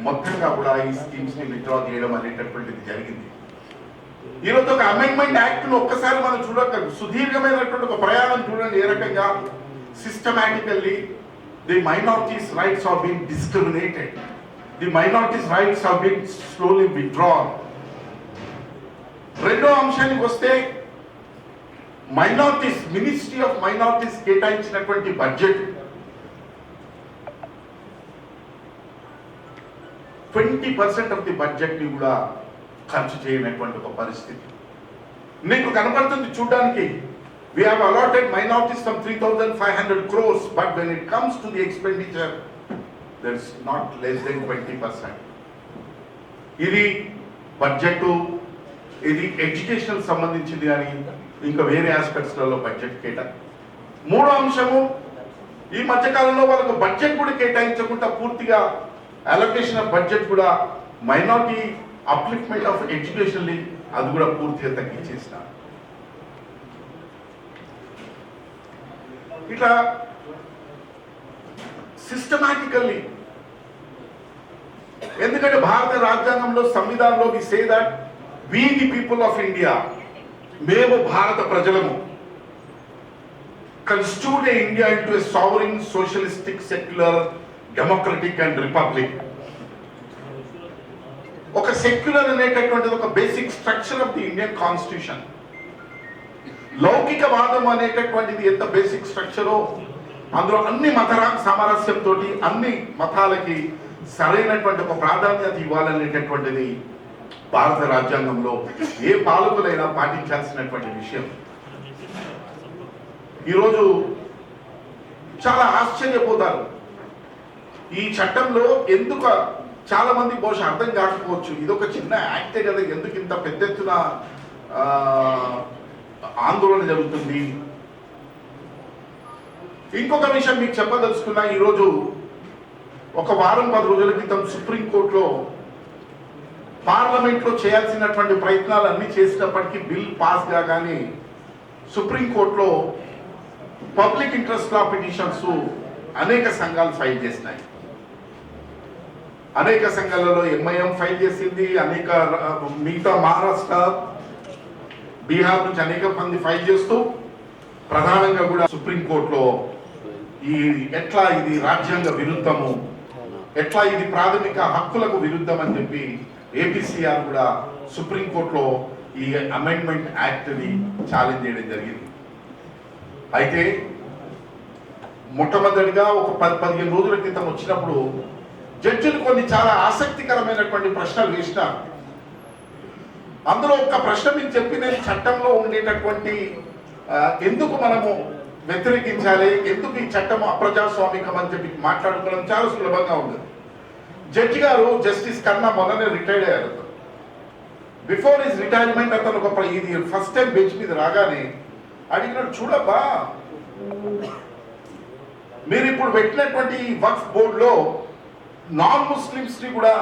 మొత్తంగా కూడా ఈ స్కీమ్స్ ని విత్డ్రా చేయడం అనేటటువంటిది జరిగింది. ఈరోజు ఒక అమెండ్మెంట్ యాక్ట్ ను ఒక్కసారి మనం చూడక సుదీర్ఘమైనటువంటి ఒక ప్రయాణం చూడండి. ఏ రకంగా systematically the minorities rights are being discriminated, the minorities rights are being slowly withdrawn. రెండో అంశానికి వస్తే మైనారిటీస్, మినిస్ట్రీ ఆఫ్ మైనారిటీస్ కేటాయించినటువంటి బడ్జెట్ 20% ఆఫ్ ది బడ్జెట్ ని కూడా ఖర్చు చేయనటువంటి ఒక పరిస్థితి మీకు కనపడుతుంది చూడడానికి. We have allotted minorities some 3,500 crores, but when it comes to the expenditure, there is not less than 20%. ఇది బడ్జెట్, ఇది ఎడ్యుకేషన్ సంబంధించింది కానీ ఇంకా వేరే ఆస్పెక్ట్స్లలో బడ్జెట్ కేటాయి. మూడో అంశము, ఈ మధ్యకాలంలో వాళ్ళకు బడ్జెట్ కూడా కేటాయించకుండా పూర్తిగా అలొకేషన్ ఆఫ్ బడ్జెట్ కూడా మైనారిటీ అప్లిఫ్ట్మెంట్ ఆఫ్ ఎడ్యుకేషన్ అది కూడా పూర్తిగా తగ్గించేసిన. ఇట్లా సిస్టమాటికల్లీ, ఎందుకంటే భారత రాజ్యాంగంలో సంవిధానంలో we say that we the people of India, మేము భారత ప్రజలము, constitute India into a sovereign, socialistic, secular, democratic and republic. ఒక సెక్యులర్ అనేటటువంటిది ఒక basic structure of the Indian constitution. లౌకికవాదం అనేటటువంటిది ఎంత బేసిక్ స్ట్రక్చరో అందులో అన్ని మత సామరస్యంతో అన్ని మతాలకి సరైనటువంటి ఒక ప్రాధాన్యత ఇవ్వాలనేటటువంటిది భారత రాజ్యాంగంలో ఏ పాలకులైనా పాటించాల్సినటువంటి విషయం. ఈరోజు చాలా ఆశ్చర్యపోతారు ఈ చట్టంలో. ఎందుకు చాలా మంది బహుశా అర్థం కాకపోవచ్చు, ఇదొక చిన్న యాక్టే కదా, ఎందుకు ఇంత పెద్ద ఎత్తున ఆందోళన జరుగుతుంది. ఇంకొక విషయం మీకు చెప్పదలుచుకున్నా, ఈరోజు ఒక వారం 10 రోజుల క్రితం సుప్రీంకోర్టులో పార్లమెంట్లో చేయాల్సినటువంటి ప్రయత్నాలు అన్ని చేసినప్పటికీ బిల్ పాస్ కాగానే సుప్రీంకోర్టులో పబ్లిక్ ఇంట్రెస్ట్ లా పిటిషన్స్ అనేక సంఘాలు ఫైల్ చేసినాయి. అనేక సంఘాలలో ఎంఐఎం ఫైల్ చేసింది, అనేక మిగతా మహారాష్ట్ర, బీహార్ నుంచి అనేక మంది ఫైల్ చేస్తూ ప్రధానంగా కూడా సుప్రీంకోర్టులో ఎట్లా ఇది రాజ్యాంగ విరుద్ధము, ఎట్లా ఇది ప్రాథమిక హక్కులకు విరుద్ధం అని చెప్పి ఏపీసీఆర్ కూడా సుప్రీంకోర్టులో ఈ అమెండ్మెంట్ యాక్ట్ని ఛాలెంజ్ చేయడం జరిగింది. అయితే మొట్టమొదటిగా ఒక 10-15 రోజుల క్రితం వచ్చినప్పుడు జడ్జిలు కొన్ని చాలా ఆసక్తికరమైనటువంటి ప్రశ్నలు వేసినారు. అందులో ఒక ప్రశ్న మీకు చెప్పి నేను చట్టంలో ఉండేటటువంటి ఎందుకు మనము వ్యతిరేకించాలి, ఎందుకు ఈ చట్టం అప్రజాస్వామికం అని చెప్పి మాట్లాడుకోవడం చాలా సులభంగా ఉంది. జడ్జి గారు జస్టిస్ కన్నా మొన్ననే రిటైర్డ్ అయ్యారు. బిఫోర్ హిస్ రిటైర్మెంట్ అతను ఇది ఫస్ట్ టైం బెంచ్ మీద రాగానే అడిగినాడు, చూడబ్బా మీరు ఇప్పుడు పెట్టినటువంటి వక్ఫ్ బోర్డులో నాన్ ముస్లిమ్స్ ని కూడా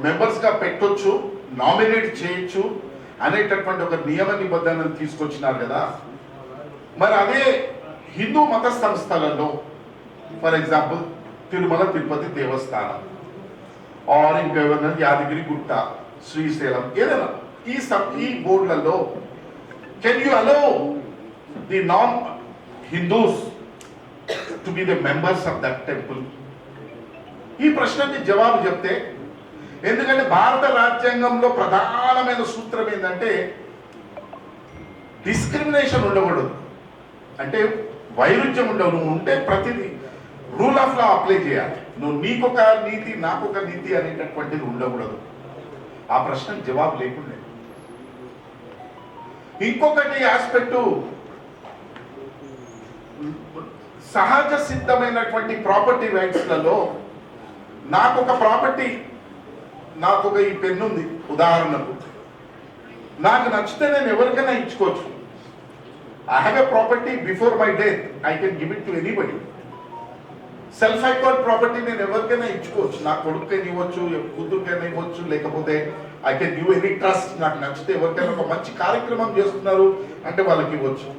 మెంబర్స్ గా పెట్టొచ్చు, నామినేట్ చేయొచ్చు అనేటటువంటి ఒక నియమ నిబంధనలు తీసుకొచ్చినారు కదా, మరి అదే హిందూ మత సంస్థలలో for example Tirumala Tirupati Devasthanam are ఇంకెవరైనా యాదగిరి గుట్ట, శ్రీశైలం, ఏదైనా ఈ బోర్డులలో can you allow the non Hindus to be the members of that temple? ఈ ప్రశ్నకి జవాబు చెప్తే, ఎందుకంటే భారత రాజ్యాంగంలో ప్రధానమైన సూత్రం ఏంటంటే డిస్క్రిమినేషన్ ఉండకూడదు, అంటే వైరుధ్యం ఉండవు. నువ్వు ఉంటే ప్రతిదీ రూల్ ఆఫ్ లా అప్లై చేయాలి, నువ్వు నీకొక నీతి నాకొక నీతి అనేటటువంటిది ఉండకూడదు. ఆ ప్రశ్నకు జవాబు లేకుండా. ఇంకొకటి ఆస్పెక్టు, సహజ సిద్ధమైనటువంటి ప్రాపర్టీ రైట్స్లలో నాకొక ప్రాపర్టీ, నాకొక ఈ పెన్ను ఉంది ఉదాహరణకు, నాకు నచ్చితే నేను ఎవరికైనా ఇచ్చుకోవచ్చు. I have a property before my death, I can give it to anybody. Self acquired property నేను ఎవరికైనా ఇచ్చుకోవచ్చు, నా కొడుకైనా ఇవ్వచ్చు, కూతురికైనా ఇవ్వచ్చు, లేకపోతే I can give any trust. నాకు నచ్చితే ఎవరికైనా ఒక మంచి కార్యక్రమం చేస్తున్నారు అంటే వాళ్ళకి ఇవ్వచ్చు.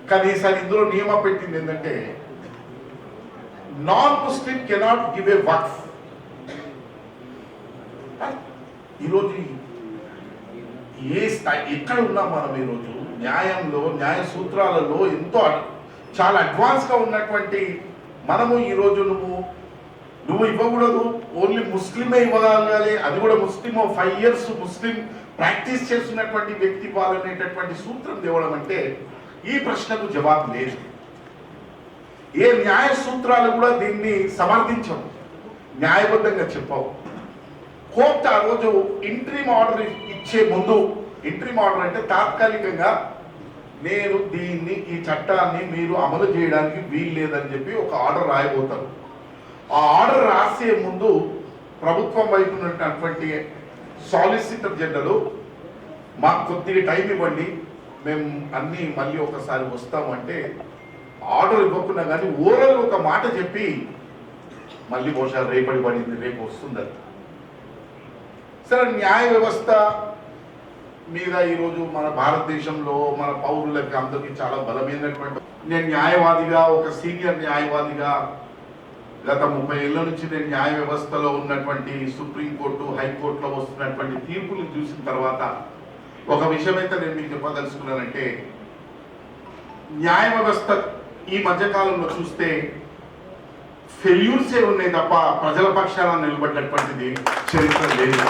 కానీ ఈసారి ఇందులో నియమం పెట్టింది ఏంటంటే non Muslim cannot give a waqf. ఈరోజు ఏ స్థాయి ఎక్కడ ఉన్నాం మనం? ఈరోజు న్యాయంలో, న్యాయ సూత్రాలలో ఎంతో చాలా అడ్వాన్స్గా ఉన్నటువంటి మనము ఈరోజు నువ్వు ఇవ్వకూడదు, ఓన్లీ ముస్లిమే ఇవ్వగలగాలి, అది కూడా ముస్లిం 5 years ముస్లిం ప్రాక్టీస్ చేస్తున్నటువంటి వ్యక్తి ఇవ్వాలనేటటువంటి సూత్రం తేవడం అంటే ఈ ప్రశ్నకు జవాబు లేదు. ఏ న్యాయ సూత్రాలు కూడా దీన్ని సమర్థించవు, న్యాయబద్ధంగా చెప్పవు. కోర్టు ఆ రోజు ఇంట్రీమ్ ఆర్డర్ ఇచ్చే ముందు, ఇంట్రీమ్ ఆర్డర్ అంటే తాత్కాలికంగా నేను దీన్ని ఈ చట్టాన్ని మీరు అమలు చేయడానికి వీలు లేదని చెప్పి ఒక ఆర్డర్ రాయబోతారు. ఆ ఆర్డర్ రాసే ముందు ప్రభుత్వం వైపు ఉన్నటువంటి సాలిసిటర్ జనరల్ మాకు కొద్దిగా టైం ఇవ్వండి, మేము అన్నీ మళ్ళీ ఒకసారి వస్తామంటే ఆర్డర్ ఇవ్వకుండా కానీ ఓవరాల్ ఒక మాట చెప్పి మళ్ళీ బహుశా రేపటి పడింది, రేపు వస్తుంది. సరే, న్యాయ వ్యవస్థ మీద ఈరోజు మన భారతదేశంలో మన పౌరులకి అందరికీ చాలా బలమైనటువంటి, నేను న్యాయవాదిగా, ఒక సీనియర్ న్యాయవాదిగా గత 30 ఏళ్ళ నుంచి నేను న్యాయ వ్యవస్థలో ఉన్నటువంటి సుప్రీంకోర్టు, హైకోర్టులో వస్తున్నటువంటి తీర్పులు చూసిన తర్వాత ఒక విషయం అయితే నేను మీకు చెప్పదలుచుకున్నానంటే, న్యాయ వ్యవస్థ ఈ మధ్యకాలంలో చూస్తే ఫెయిల్యూర్సే ఉన్నాయి తప్ప ప్రజల పక్షాన నిలబడ్డటువంటిది చరిత్ర లేదు.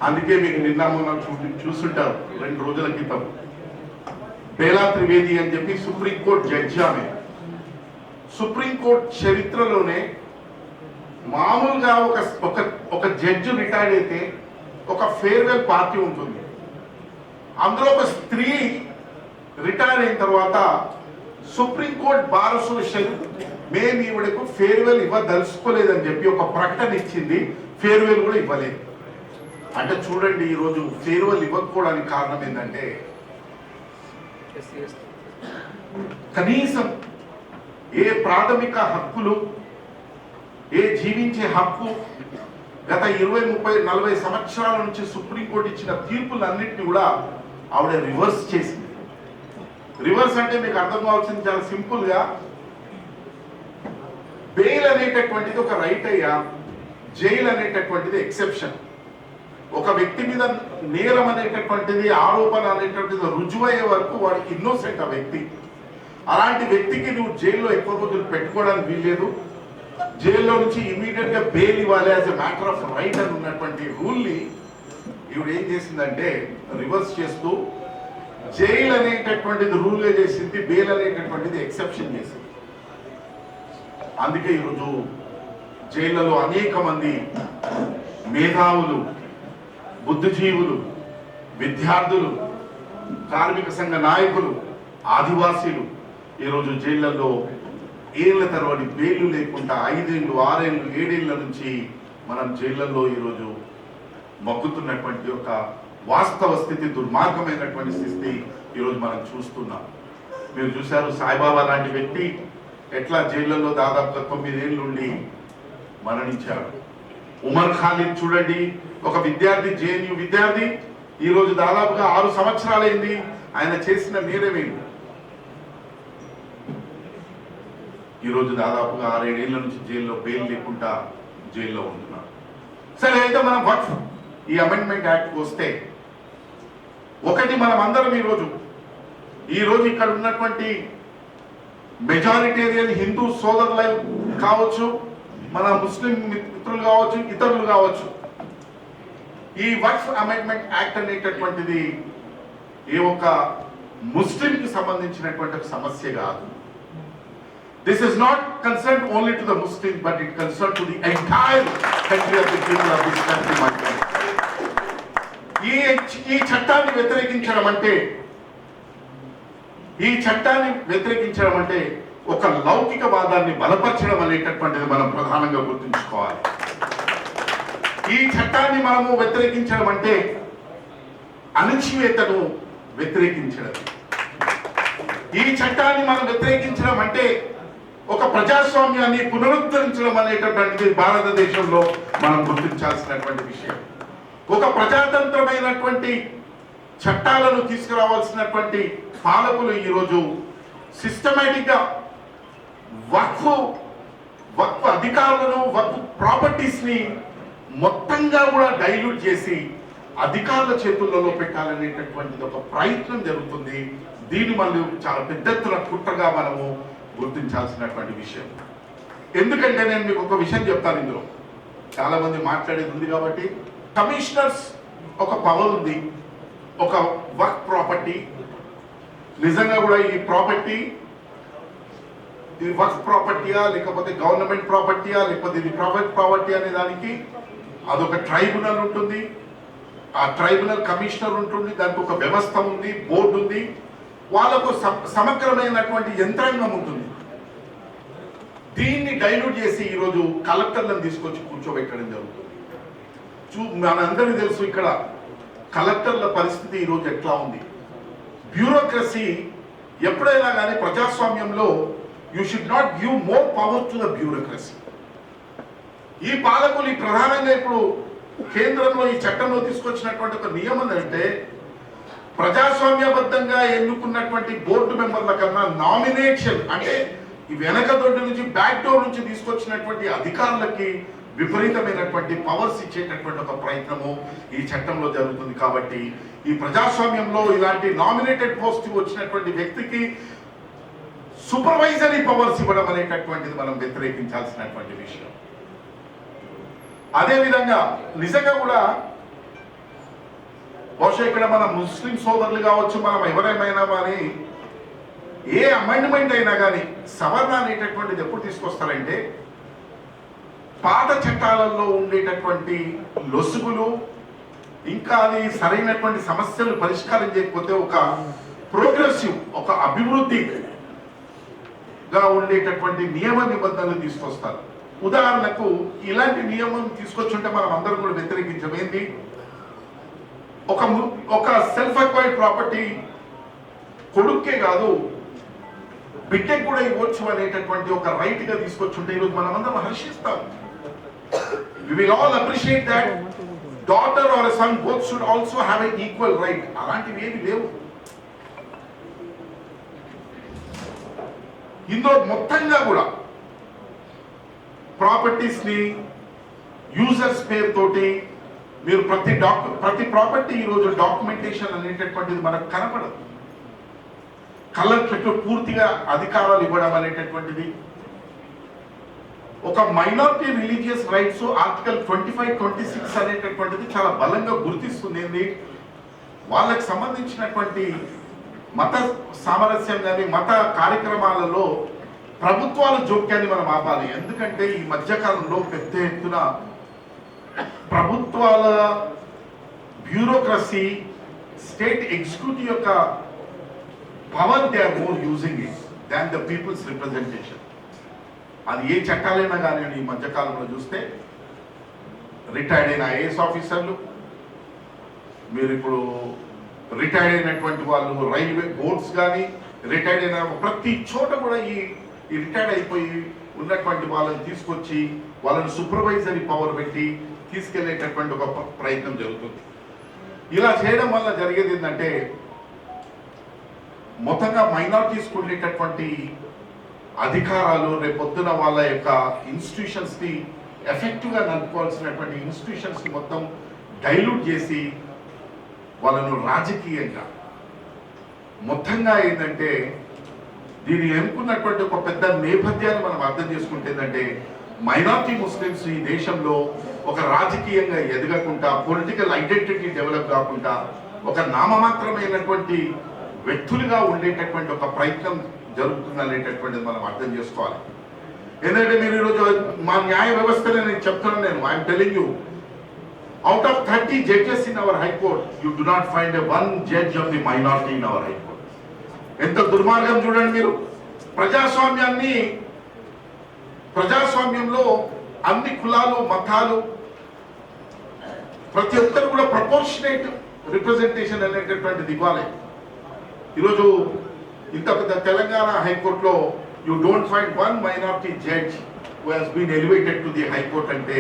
అందుకే మీకు నిన్న మొన్న చూస్తుంటారు 2 రోజుల క్రితం బేలా త్రివేది అని చెప్పి సుప్రీంకోర్టు జడ్జి. ఆమె సుప్రీంకోర్టు చరిత్రలోనే మామూలుగా ఒక జడ్జి రిటైర్డ్ అయితే ఒక ఫేర్వెల్ పార్టీ ఉంటుంది. అందులో ఒక స్త్రీ రిటైర్ అయిన తర్వాత సుప్రీంకోర్టు బార్ అసోసియేషన్ మేము ఈవిడకు ఫేర్వెల్ ఇవ్వదలుచుకోలేదని చెప్పి ఒక ప్రకటన ఇచ్చింది, ఫేర్వెల్ కూడా ఇవ్వలేదు. అంటే చూడండి, ఈరోజు ఫేర్వెల్ ఇవ్వకపోవడానికి కారణం ఏంటంటే కనీసం ఏ ప్రాథమిక హక్కులు, ఏ జీవించే హక్కు గత 20, 30, 40 సంవత్సరాల నుంచి సుప్రీంకోర్టు ఇచ్చిన తీర్పులన్నింటినీ కూడా ఆవిడ రివర్స్ చేసింది. రివర్స్ అంటే మీకు అర్థం కావాల్సింది చాలా సింపుల్గా, బెయిల్ అనేటటువంటిది ఒక రైట్ అయ్యా, జైలు అనేటటువంటిది ఎక్సెప్షన్. ఒక వ్యక్తి మీద నేరం అనేటటువంటిది, ఆరోపణ అనేటటువంటిది రుజువయ్యే వరకు వాడికి ఇన్నోసెంట్ ఆ వ్యక్తి. అలాంటి వ్యక్తికి నువ్వు జైల్లో ఎక్కువ రోజులు పెట్టుకోవడానికి వీల్లేదు. జైల్లో నుంచి ఇమీడియట్ గా బెయిల్ ఇవ్వాలి as a matter of right అని ఉన్నటువంటి రూల్ని ఈవిడ ఏం చేసిందంటే రివర్స్ చేస్తూ జైలు అనేటటువంటిది రూల్గా చేసింది, బెయిల్ అనేటటువంటిది ఎక్సెప్షన్ చేసింది. అందుకే ఈరోజు జైళ్లలో అనేక మంది మేధావులు, బుద్ధిజీవులు, విద్యార్థులు, కార్మిక సంఘ నాయకులు, ఆదివాసీలు ఈరోజు జైళ్లలో ఏళ్ల తరబడి బెయిల్ లేకుండా 5 ఏళ్ళు, 6 ఏళ్ళు, 7 ఏళ్ల నుంచి మనం జైళ్లలో ఈరోజు మగ్గుతున్నటువంటి ఒక వాస్తవ స్థితి, దుర్మార్గమైనటువంటి స్థితి ఈరోజు మనం చూస్తున్నాం. మీరు చూశారు సాయిబాబా లాంటి వ్యక్తి ఎట్లా జైళ్లలో దాదాపుగా 9 ఏళ్ళు ఉండి మరణించాడు. ఉమర్ ఖాలిద్ చూడండి, ఒక విద్యార్థి, జేఎన్యూ విద్యార్థి, ఈరోజు దాదాపుగా 6 సంవత్సరాలైంది. ఆయన చేసిన నేరమేంటి? ఈరోజు దాదాపుగా 6-7 ఏళ్ల నుంచి జైల్లో బెయిల్ లేకుండా జైల్లో ఉంటున్నారు. సరే, అయితే మనం వక్ఫ్ ఈ అమెండ్మెంట్ యాక్ట్ వస్తే ఒకటి మనం అందరం ఈరోజు ఇక్కడ ఉన్నటువంటి మెజారిటేరియన్ హిందూ సోదరులు కావచ్చు, మన ముస్లిం మిత్రులు కావచ్చు, ఇతరులు కావచ్చు, ఈ వక్ఫ్ అమెండ్మెంట్ యాక్ట్ అనేటటువంటిది ఏ ఒక్క ముస్లింకి సంబంధించినటువంటి ఒక సమస్య కాదు. This is not concerned only to the Muslims, but it concerned to the entire country of the people of this country, my friend. ఈ చట్టాన్ని వ్యతిరేకించడం అంటే ఒక లౌకికవాదాన్ని బలపరచడం అనేటటువంటిది మనం ప్రధానంగా గుర్తుంచుకోవాలి. ఈ చట్టాన్ని మనము వ్యతిరేకించడం అంటే అణచివేతను వ్యతిరేకించడం. ఈ చట్టాన్ని మనం వ్యతిరేకించడం అంటే ఒక ప్రజాస్వామ్యాన్ని పునరుద్ధరించడం అనేటటువంటిది భారతదేశంలో మనం గుర్తించాల్సినటువంటి విషయం. ఒక ప్రజాతంత్రమైనటువంటి చట్టాలను తీసుకురావాల్సినటువంటి పాలకులు ఈరోజు సిస్టమేటిక్ గా వక్ఫ్ అధికారులను, వక్ఫ్ ప్రాపర్టీస్ ని మొత్తంగా కూడా డైల్యూట్ చేసి అధికారుల చేతుల్లో పెట్టాలనేటటువంటిది ఒక ప్రయత్నం జరుగుతుంది. దీన్ని మళ్ళీ చాలా పెద్ద ఎత్తున కుట్రగా మనము గుర్తించాల్సినటువంటి విషయం. ఎందుకంటే నేను మీకు ఒక విషయం చెప్తాను, ఇందులో చాలా మంది మాట్లాడేది ఉంది కాబట్టి. కమిషనర్స్ ఒక పవర్ ఉంది, ఒక వక్ఫ్ ప్రాపర్టీ నిజంగా కూడా ఈ ప్రాపర్టీ ఇది వక్ఫ్ ప్రాపర్టీయా లేకపోతే గవర్నమెంట్ ప్రాపర్టీయా లేకపోతే ఇది ప్రైవేట్ ప్రాపర్టీ అనే దానికి అదొక ట్రైబ్యునల్ ఉంటుంది, ఆ ట్రైబ్యునల్ కమిషనర్ ఉంటుంది, దానికి ఒక వ్యవస్థ ఉంది, బోర్డు ఉంది, వాళ్ళకు సమగ్రమైనటువంటి యంత్రాంగం ఉంటుంది. దీన్ని డైల్యూట్ చేసి ఈరోజు కలెక్టర్లను తీసుకొచ్చి కూర్చోబెట్టడం జరుగుతుంది. మనందరికీ తెలుసు ఇక్కడ కలెక్టర్ల పరిస్థితి ఈరోజు ఎట్లా ఉంది. బ్యూరోక్రసీ ఎప్పుడైనా కానీ ప్రజాస్వామ్యంలో you should not give more power to the bureaucracy. ఈ పాలకులు ఈ ప్రధానంగా ఇప్పుడు కేంద్రంలో ఈ చట్టంలో తీసుకొచ్చినటువంటి ఒక నియమం అంటే ప్రజాస్వామ్యబద్ధంగా ఎన్నుకున్నటువంటి బోర్డు మెంబర్ల కన్నా నామినేషన్ అంటే ఈ వెనక దొడ్డి నుంచి బ్యాక్ డోర్ నుంచి తీసుకొచ్చినటువంటి అధికారులకి విపరీతమైనటువంటి పవర్స్ ఇచ్చేటటువంటి ఒక ప్రయత్నము ఈ చట్టంలో జరుగుతుంది. కాబట్టి ఈ ప్రజాస్వామ్యంలో ఇలాంటి నామినేటెడ్ పోస్ట్ వచ్చినటువంటి వ్యక్తికి సూపర్వైజరీ పవర్స్ ఇవ్వడం అనేటటువంటిది మనం వ్యతిరేకించాల్సినటువంటి విషయం. అదేవిధంగా నిజంగా కూడా బహుశా ఇక్కడ మన ముస్లిం సోదరులు కావచ్చు, మనం ఎవరేమైనా కానీ ఏ అమెండ్మెంట్ అయినా కానీ సవరణ అనేటటువంటిది ఎప్పుడు తీసుకొస్తారంటే పాత చట్టాలలో ఉండేటటువంటి లొసుగులు ఇంకా అది సరైనటువంటి సమస్యలు పరిష్కారం చేయకపోతే ఒక ప్రోగ్రెసివ్, ఒక అభివృద్ధిగా ఉండేటటువంటి నియమ నిబంధనలు తీసుకొస్తారు. ఉదాహరణకు ఇలాంటి నియమం తీసుకొచ్చుంటే మనం అందరం కూడా వ్యతిరేకించమైంది. ఒక సెల్ఫ్ అక్వైర్డ్ ప్రాపర్టీ కొడుక్కే కాదు బిడ్డకు కూడా ఇవ్వచ్చు అనేటటువంటి ఒక రైట్ గా తీసుకొచ్చుంటే ఈరోజు మనమందరం హర్షిస్తాం. We will all appreciate that daughter or a son both should also have an equal right. అలాంటివి ఏమి లేవు. ఇందులో మొత్తంగా కూడా ప్రాపర్టీస్ ని యూజర్స్ పేరుతోటి మీరు ప్రతి ప్రాపర్టీ ఈరోజు డాక్యుమెంటేషన్ అనేటటువంటిది మనకు కనపడదు. కలెక్టర్కి పూర్తిగా అధికారాలు ఇవ్వడం అనేటటువంటిది ఒక మైనారిటీ రిలీజియస్ రైట్స్ ఆర్టికల్ 25-26 అనేటటువంటిది చాలా బలంగా గుర్తిస్తుంది. వాళ్ళకి సంబంధించినటువంటి మత సామరస్యం కానీ మత కార్యక్రమాలలో ప్రభుత్వాల జోక్యాన్ని మనం ఆపాలి. ఎందుకంటే ఈ మధ్యకాలంలో పెద్ద ఎత్తున ప్రభుత్వాల బ్యూరోక్రసీ స్టేట్ ఎగ్జిక్యూటివ్ యొక్క power they are more using it than the people's representation. అది ఏ చట్టాలైనా కానీ ఈ మధ్యకాలంలో చూస్తే రిటైర్డ్ అయిన ఐఏఎస్ ఆఫీసర్లు, మీరు ఇప్పుడు రిటైర్డ్ అయినటువంటి వాళ్ళు రైల్వే బోర్డ్స్ కానీ రిటైర్డ్ అయిన ప్రతి చోట కూడా ఈ రిటైర్డ్ అయిపోయి ఉన్నటువంటి వాళ్ళని తీసుకొచ్చి వాళ్ళని సూపర్వైజరీ పవర్ పెట్టి తీసుకెళ్లేటటువంటి ఒక ప్రయత్నం జరుగుతుంది. ఇలా చేయడం వల్ల జరిగేది ఏంటంటే మొత్తంగా మైనారిటీస్కి ఉండేటటువంటి అధికారాలు రేపొద్దున వాళ్ళ యొక్క ఇన్స్టిట్యూషన్స్ ని ఎఫెక్టివ్ గా నడుపుకోవాల్సినటువంటి ఇన్స్టిట్యూషన్స్ ని మొత్తం డైల్యూట్ చేసి వాళ్ళను రాజకీయంగా మొత్తంగా ఏంటంటే దీన్ని ఎన్నుకున్నటువంటి ఒక పెద్ద నేపథ్యాన్ని మనం అర్థం చేసుకుంటే ఏంటంటే మైనారిటీ ముస్లిమ్స్ ఈ దేశంలో ఒక రాజకీయంగా ఎదగకుండా పొలిటికల్ ఐడెంటిటీ డెవలప్ కాకుండా ఒక నామమాత్రమైనటువంటి వ్యక్తులుగా ఉండేటటువంటి ఒక ప్రయత్నం జరుగుతుంది అనేటటువంటిది మనం అర్థం చేసుకోవాలి. ఎందుకంటే మీరు ఈరోజు మా న్యాయ వ్యవస్థలో నేను చెప్తున్నాను, I'm telling you, out of 30 judges in our high court you do not find a one judge of the minority in our high court. ఎంత దుర్మార్గం చూడండి మీరు. ప్రజాస్వామ్యంలో అన్ని కులాలు మతాలు ప్రతి ఒక్కరు కూడా ప్రపోర్షనేట్ రిప్రజెంటేషన్ అనేటటువంటిది ఇవ్వాలి. ఈరోజు ఇంత పెద్ద తెలంగాణ హైకోర్టులో you don't find one minority judge who has been elevated to the high court అంటే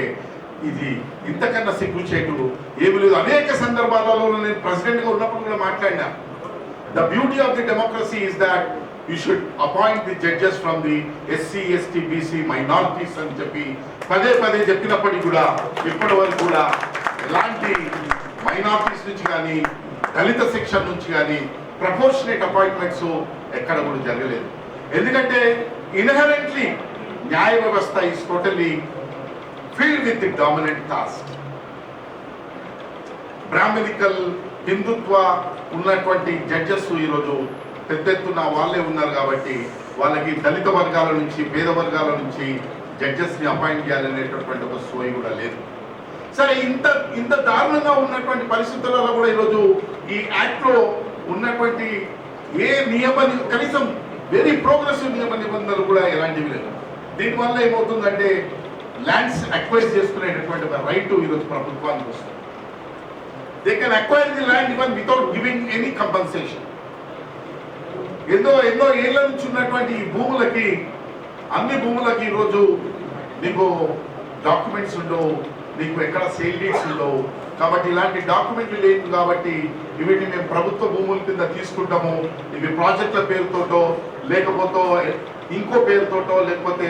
ఇది ఇంతకన్నా సిగ్గుచేటు ఏమి లేదు. అనేక సందర్భాలలో నేను ప్రెసిడెంట్ గా ఉన్నప్పుడు కూడా మాట్లాడినా, the beauty of the democracy is that you should appoint the judges from the SC ST BC minorities అని చెప్పి పదే పదే చెప్పినప్పటికీ కూడా ఇప్పటి వరకు కూడా ఎలాంటి మైనారిటీస్ నుంచి కానీ దళిత సెక్షన్ నుంచి కానీ ప్రపోర్షనేట్ అపాయింట్మెంట్స్ ఎక్కడ కూడా జరగలేదు. ఎందుకంటే ఇన్హెరెంట్లీ న్యాయ వ్యవస్థ is totally filled with the dominant caste. Brahminical Hindutva ఉన్నటువంటి జడ్జెస్ ఈరోజు పెద్ద ఎత్తున వాళ్ళే ఉన్నారు కాబట్టి వాళ్ళకి దళిత వర్గాల నుంచి పేద వర్గాల నుంచి జడ్జెస్ ని అపాయింట్ చేయాలనేటటువంటి ఒక సోయి కూడా లేదు. సరే, ఇంత దారుణంగా ఉన్నటువంటి పరిస్థితులలో కూడా ఈరోజు ఈ యాక్ట్ లో ఉన్నటువంటి ఏ కనీసం వెరీ ప్రోగ్రెసివ్ నియమ నిబంధనలు కూడా ఎలాంటివి లేదు. దీనివల్ల ఏమవుతుందంటే ల్యాండ్స్ అక్వైర్ చేసుకునేటటువంటి ఒక రైట్ ఈరోజు ప్రభుత్వానికి వస్తుంది. They can acquire the land even without giving any compensation. ఎన్నో ఏళ్ల నుంచి ఉన్నటువంటి ఈ భూములకి, అన్ని భూములకి ఈరోజు నీకు డాక్యుమెంట్స్ ఉండవు, నీకు ఎక్కడ సేల్ డీడ్స్ ఉండవు. కాబట్టి ఇలాంటి డాక్యుమెంట్లు లేదు కాబట్టి వీటిని మేము ప్రభుత్వ భూముల కింద తీసుకుంటాము, ఇవి ప్రాజెక్టుల పేరుతోటో లేకపోతే ఇంకో పేరుతోటో లేకపోతే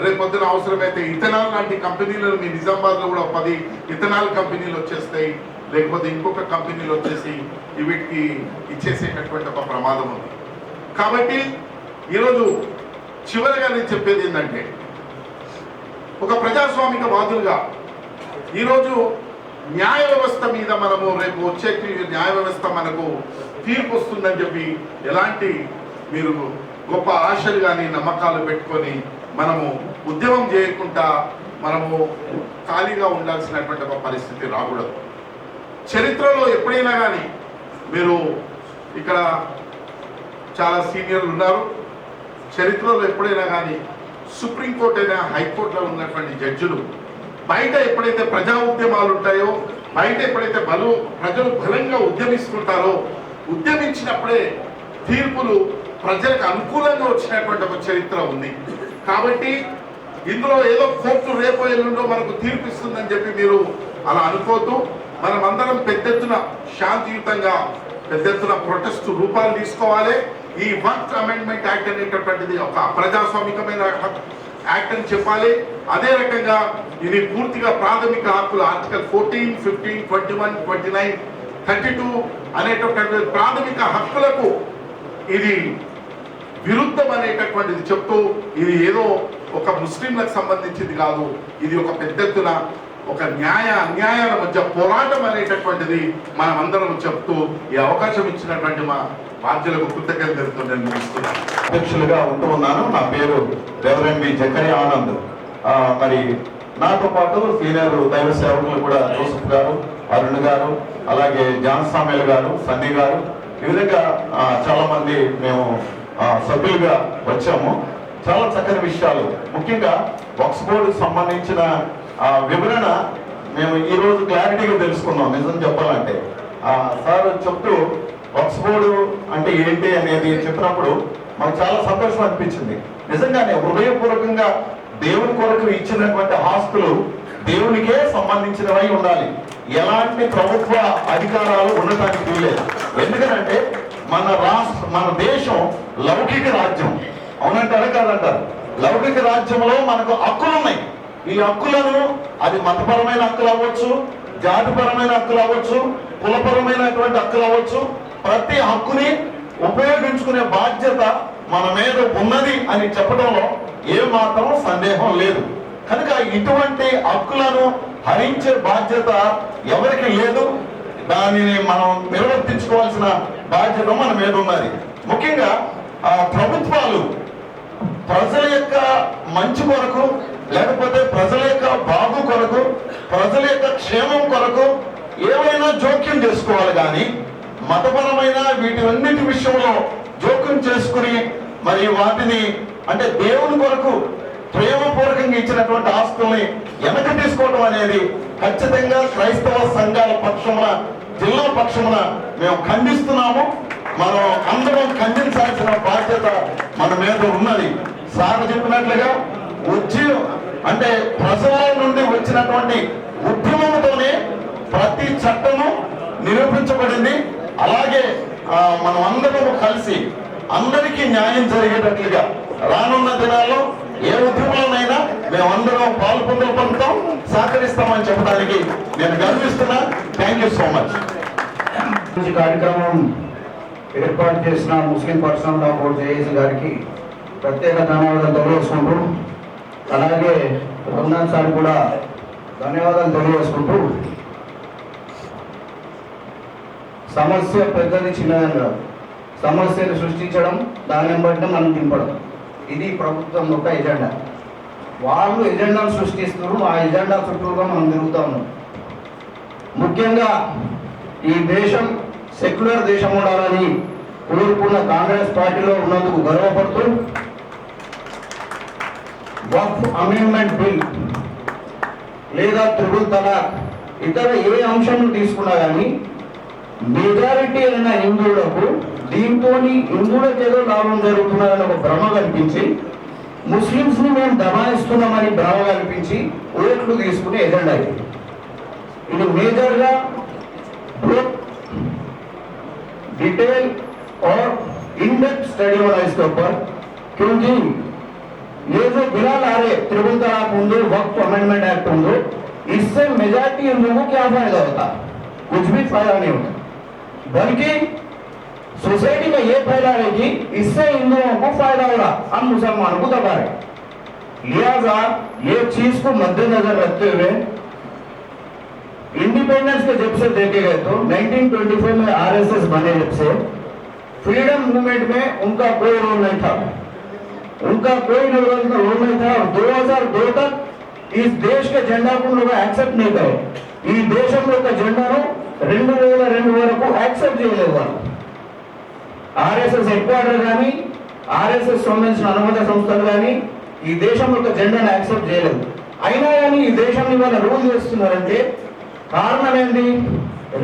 రేపొద్దున అవసరమైతే ఇథనాల్ లాంటి కంపెనీలు మీ నిజామాబాద్ లో కూడా 10 ఇథనాల్ కంపెనీలు వచ్చేస్తాయి, లేకపోతే ఇంకొక కంపెనీలు వచ్చేసి వీటికి ఇచ్చేసేటటువంటి ఒక ప్రమాదం ఉంది. కాబట్టి ఈరోజు చివరిగా నేను చెప్పేది ఏంటంటే ఒక ప్రజాస్వామిక వాదులుగా ఈరోజు న్యాయ వ్యవస్థ మీద మనము రేపు వచ్చే న్యాయ వ్యవస్థ మనకు తీర్పు వస్తుందని చెప్పి ఎలాంటి మీరు గొప్ప ఆశలు కానీ నమ్మకాలు పెట్టుకొని మనము ఉద్యమం చేయకుండా మనము ఖాళీగా ఉండాల్సినటువంటి ఒక పరిస్థితి రాకూడదు. చరిత్రలో ఎప్పుడైనా కానీ మీరు ఇక్కడ చాలా సీనియర్లు ఉన్నారు, చరిత్రలో ఎప్పుడైనా కానీ సుప్రీంకోర్టు అయినా హైకోర్టులో ఉన్నటువంటి జడ్జిలు బయట ఎప్పుడైతే ప్రజా ఉద్యమాలు ఉంటాయో, బయట ఎప్పుడైతే ప్రజలు బలంగా ఉద్యమిస్తుంటారో, ఉద్యమించినప్పుడే తీర్పులు ప్రజలకు అనుకూలంగా వచ్చినటువంటి ఒక చరిత్ర ఉంది. కాబట్టి ఇందులో ఏదో కోర్టు రేపో ఎల్లుండో మనకు తీర్పు ఇస్తుందని చెప్పి మీరు అలా అనుకోవద్దు. మనమందరం పెద్ద ఎత్తున శాంతియుతంగా పెద్ద ఎత్తున ప్రొటెస్ట్ రూపాలు తీసుకోవాలి. ఈ వక్ఫ్ అమెండ్మెంట్ యాక్ట్ అనేటటువంటిది ఒక ప్రజాస్వామికమైన యాక్ట్ అని చెప్పాలి. అదే రకంగా ఇది పూర్తిగా ప్రాథమిక హక్కులు ఆర్టికల్ 14, 15, 21, 29, 32 అనేటటువంటి ప్రాథమిక హక్కులకు ఇది విరుద్ధం అనేటటువంటిది చెప్తూ, ఇది ఏదో ఒక ముస్లింలకు సంబంధించింది కాదు, ఇది ఒక పెద్ద ఎత్తున ఒక అన్యాయాల మధ్య పోరాటం అనేటటువంటిది మనం అందరం చెప్తూ ఈ అవకాశం ఇచ్చినటువంటి మా బాధ్యులకు కృతజ్ఞతలు తెలుపుతూ నేను ముగిస్తున్నాను. అధ్యక్షులుగా ఉంటూ ఉన్నాను. నా పేరు రెవరెండ్ బి జకరి ఆనంద్. మరి నాతో పాటు సీనియర్ దైవ సేవకులు కూడా జోసెఫ్ గారు, అరుణ్ గారు, అలాగే జాన్ సామేల్ గారు, సన్నీ గారు, ఈ విధంగా చాలా మంది మేము సభ్యులుగా వచ్చాము. చాలా చక్కని విషయాలు, ముఖ్యంగా వక్ఫ్ బోర్డుకు సంబంధించిన వివరణ మేము ఈ రోజు క్లారిటీగా తెలుసుకున్నాం. నిజం చెప్పాలంటే సార్ చెప్తూ వక్ఫ్ బోర్డు అంటే ఏంటి అనేది చెప్పినప్పుడు మాకు చాలా సంతోషం అనిపించింది. నిజంగానే హృదయపూర్వకంగా దేవుని కొరకు ఇచ్చినటువంటి ఆస్తులు దేవునికే సంబంధించినవై ఉండాలి. ఎలాంటి ప్రభుత్వ అధికారాలు ఉండటానికి వీలేదు. ఎందుకంటే మన దేశం లౌకిక రాజ్యం. అవునంటారా కాదంటారు? లౌకిక రాజ్యంలో మనకు హక్కులు ఉన్నాయి. ఈ హక్కులను అది మతపరమైన హక్కులు అవ్వచ్చు, జాతిపరమైన హక్కులు అవ్వచ్చు, కులపరమైనటువంటి హక్కులు అవ్వచ్చు, ప్రతి హక్కుని ఉపయోగించుకునే బాధ్యత మన మీద ఉన్నది అని చెప్పడంలో ఏ మాత్రం సందేహం లేదు. కనుక ఇటువంటి హక్కులను హరించే బాధ్యత ఎవరికి లేదు. దానిని మనం నిర్వర్తించుకోవాల్సిన బాధ్యత మన మీద ఉన్నది. ముఖ్యంగా ప్రభుత్వాలు ప్రజల యొక్క మంచి కొరకు, లేకపోతే ప్రజల యొక్క బాగు కొరకు, ప్రజల యొక్క క్షేమం కొరకు ఏమైనా జోక్యం చేసుకోవాలి. కానీ మతపరమైన వీటన్నిటి విషయంలో జోక్యం చేసుకుని మరి వాటిని అంటే దేవుని కొరకు ప్రేమపూర్వకంగా ఇచ్చినటువంటి ఆస్తుల్ని వెనక తీసుకోవడం అనేది ఖచ్చితంగా క్రైస్తవ సంఘాల పక్షమున, జిల్లా పక్షమున మేము ఖండిస్తున్నాము. మనం అందరం ఖండించాల్సిన బాధ్యత మన మీద ఉన్నది. సార్ చెప్పినట్లుగా అంటే ప్రజల నుండి వచ్చినటువంటి ఉద్యమంతోనే ప్రతి చట్టము నిరూపించబడింది. అలాగే మనం అందరం కలిసి అందరికీ న్యాయం జరిగేటట్లుగా రానున్న దినాల్లో ఏ ఉద్యమంలోనైనా మేమందరం పొందుతాం, సహకరిస్తామని చెప్పడానికి నేను గర్విస్తున్నా. Thank you so much. కార్యక్రమం ఏర్పాటు చేసిన Muslim personal law board JAC గారికి ప్రత్యేక ధన్యవాదాలు తెలియజేసుకుంటూ, అలాగే రఘునాథ్ సార్ కూడా ధన్యవాదాలు తెలియజేసుకుంటూ, సమస్య పెద్దది చిన్నదని కాదు, సమస్యను సృష్టించడం, దాన్ని బట్టి మనం దింపడం, ఇది ప్రభుత్వం యొక్క ఎజెండా. వాళ్ళు ఎజెండాను సృష్టిస్తున్నారు, ఆ ఎజెండా చుట్టూగా మనం తిరుగుతూ ఉన్నాం. ముఖ్యంగా ఈ దేశం సెక్యులర్ దేశం ఉండాలని కోరుకున్న కాంగ్రెస్ పార్టీలో ఉన్నందుకు గర్వపడుతూ వక్ఫ్ అమెండ్మెంట్ బిల్ లేదా త్రిపుల్ తలాక్ ఇతర ఏ అంశం తీసుకున్నా కానీ మెజారిటీ అయిన హిందువులకు దీంతో హిందువులకు ఏదో లాభం జరుగుతున్నదని ఒక భ్రమ కల్పించి, ముస్లింస్ ని మేము దబాయిస్తున్నామని భ్రమ కల్పించి ఓట్లు తీసుకునే ఎజెండా ఇది మేజర్గా डिटेल और इन डेप्थ स्टडी होना इसके ऊपर, क्योंकि ये जो बिल आ रहे त्रिपुल तलाक होंगे, वक्फ अमेंडमेंट एक्ट होंगे, इससे मेजॉरिटी इन लोगों को क्या फायदा होता? कुछ भी फायदा नहीं होता, बल्कि सोसाइटी का ये फायदा है कि इससे हिंदुओं को फायदा हो रहा, हम मुसलमानों को दबा रहे। लिहाजा ये चीज को मद्देनजर रखते हुए इंडिपेंडेंस के जब से देखे गए तो 1925 में आरएसएस बने जब से फ्रीडम मूवमेंट में उनका कोई रोल नहीं था, उनका कोई रोल नहीं था। और 2002 तक इस देश के झंडा को लोग एक्सेप्ट नहीं करे, ఈ దేశంలో ఒక జెండాను 2002 వరకు యాక్సెప్ట్ చేయలేదు వాళ్ళు. ఆర్ఎస్ఎస్ హెడ్ క్వార్టర్ కానీ ఆర్ఎస్ఎస్ సంబంధించిన అనుబంధ సంస్థలు కానీ ఈ దేశంలో ఒక జెండాను యాక్సెప్ట్ చేయలేదు. అయినా కానీ ఈ దేశాన్ని వాళ్ళు రూల్ చేస్తున్నారంటే कारण ఏంటి?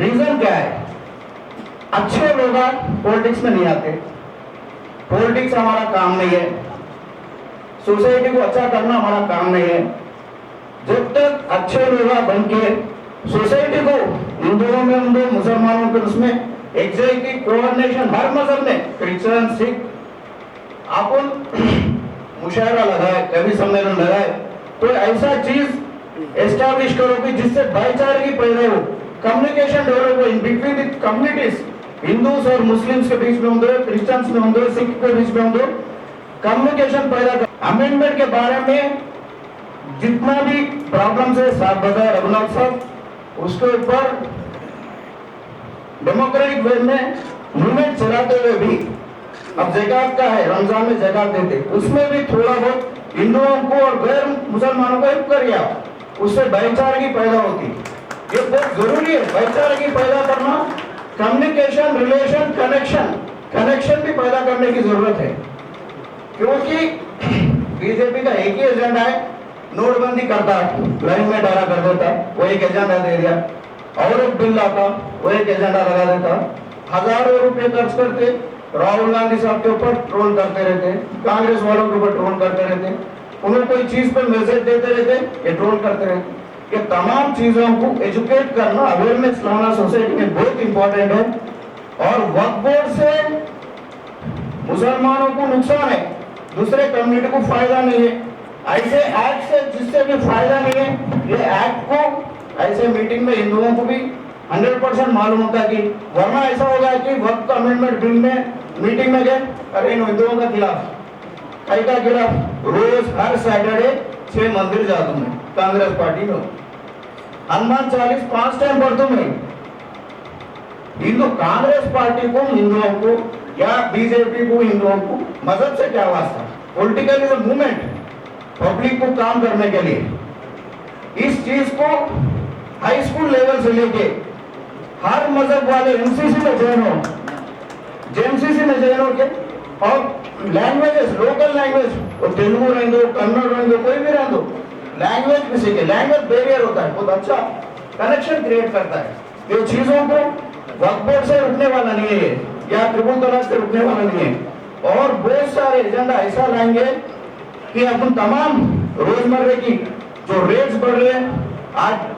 रीजन क्या है? अच्छे लोग पॉलिटिक्स में नहीं आते, पॉलिटिक्स हमारा काम नहीं है, सोसाइटी को अच्छा करना हमारा काम नहीं है। जब तक अच्छे लोग बन के सोसाइटी को हिंदुओं में हिंदू, मुसलमानों के उसमें एग्जैक्टली कोऑर्डिनेशन हर मजहब में, क्रिश्चियन, सिख, अपन मुशायरा लगाए, कवि सम्मेलन लगाए, तो ऐसा चीज एस्टैब्लिश करो कि जिससे भाईचारे की पैदा हो, कम्युनिकेशन डेवलप हो in between the communities, Hindus और मुस्लिम्स के बीच में होंगे, क्रिश्चियंस में होंगे, सिख के बीच में होंगे, कम्युनिकेशन पैदा कर। अमेंडमेंट के बारे में जितना भी प्रॉब्लम्स है साहब बताया रघुनाथ साहब, उसके ऊपर डेमोक्रेटिक वे में मूवमेंट चलाते हुए भी अब ज़कात का है, रमजान में ज़कात देते, उसमें भी थोड़ा बहुत हिंदुओं को और गैर मुसलमानों को हेल्प करिए आप, उससे भाईचारे की पैदा होती। ये बहुत जरूरी है, भाईचारे की पैदा करना, कम्युनिकेशन, रिलेशन, कनेक्शन भी पैदा करने की जरूरत है। क्योंकि बीजेपी का एक ही एजेंडा है, नोटबंदी करता, लाइन में डाला कर देता, वो एक एजेंडा दे दिया, और एक बिल लाता, वो एक एजेंडा लगा देता, हजारों रुपए खर्च करते, राहुल गांधी साहब के ऊपर ट्रोल करते रहते, कांग्रेस वालों के ऊपर ट्रोल करते रहते, उन्हें कोई चीज पर मैसेज देते रहते, ये ट्रोल करते रहते। ये तमाम चीजों को एजुकेट करना, अवेयरनेस लाना सोसाइटी में बहुत इंपॉर्टेंट है। और वक्फ बोर्ड से मुसलमानों को नुकसान है, दूसरे कम्युनिटी को फायदा नहीं है। ऐसे एक्ट से जिससे भी फायदा नहीं है, ये एक्ट को ऐसे मीटिंग में हिंदुओं को भी 100% मालूम होता है कि, वरना ऐसा होगा कि वक्त अमेंडमेंट बिल में मीटिंग में गए, अरे इन हिंदुओं का खिलाफ, कई का खिलाफ, रोज हर सैटरडे 6 मंदिर जाता मैं कांग्रेस पार्टी में, हनुमान 40 5 टाइम पढ़ता मैं। हिंदू कांग्रेस पार्टी को हिंदुओं को या बीजेपी को हिंदुओं को मजहब से क्या वास्ता? Political is a movement, public को काम करने के लिए। इस चीज को हाई स्कूल लेवल से लेके हर मजहब वाले एमसीसी में ज्वाइन हो, जेएमसीसी में ज्वाइन हो के, और लैंग्वेजेस, लोकल लैंग्वेज, वो तेलुगु रहने दो, कन्नड़ रहने दो, कोई भी रहने दो, लैंग्वेज भी सीखे। लैंग्वेज बैरियर होता है, बहुत अच्छा कनेक्शन क्रिएट करता है। ये चीजों को वक्फ बोर्ड से रुकने वाला नहीं है, या ट्रिब्यूनल तलाक से रुकने वाला नहीं है। और बहुत सारे एजेंडा ऐसा लाएंगे कि अपन तमाम रोजमर्रे की जो रेट्स बढ़ रहे हैं, आज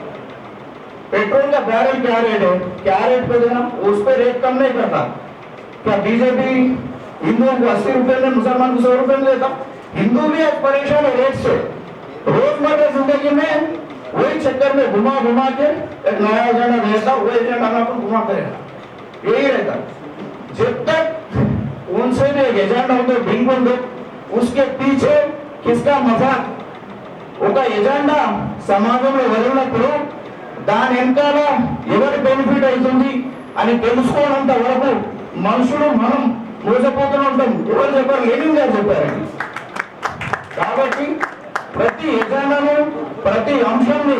पेट्रोल का बैरल क्या रेट है, क्या रेट पे देना, उस पर रेट कम नहीं करता। क्या बीजेपी हिंदुओं को 80 रुपए में, मुसलमान को 100 रुपए में देता? हिंदू भी आज परेशान है रेट से, रोजमर्रा जिंदगी में वही चक्कर में घुमा घुमा के एक नया एजेंडा भेजता, वो एजेंडा में अपन घुमाते रहना, यही रहता। जब तक उनसे भी एक एजेंडा होता बिल्कुल दो, उसके पीछे किसका मजाक, ఒక ఎజెండా సమాజంలో వదిలినప్పుడు దాని వెనకాల ఎవరి బెనిఫిట్ అవుతుంది అని తెలుసుకోవడంత వరకు మనుషులు మనం మోసపోతూ ఉంటాం. ఎవరు చెప్పారు? లెనిన్ గారు చెప్పారండి. కాబట్టి ప్రతి ఎజెండాను, ప్రతి అంశాన్ని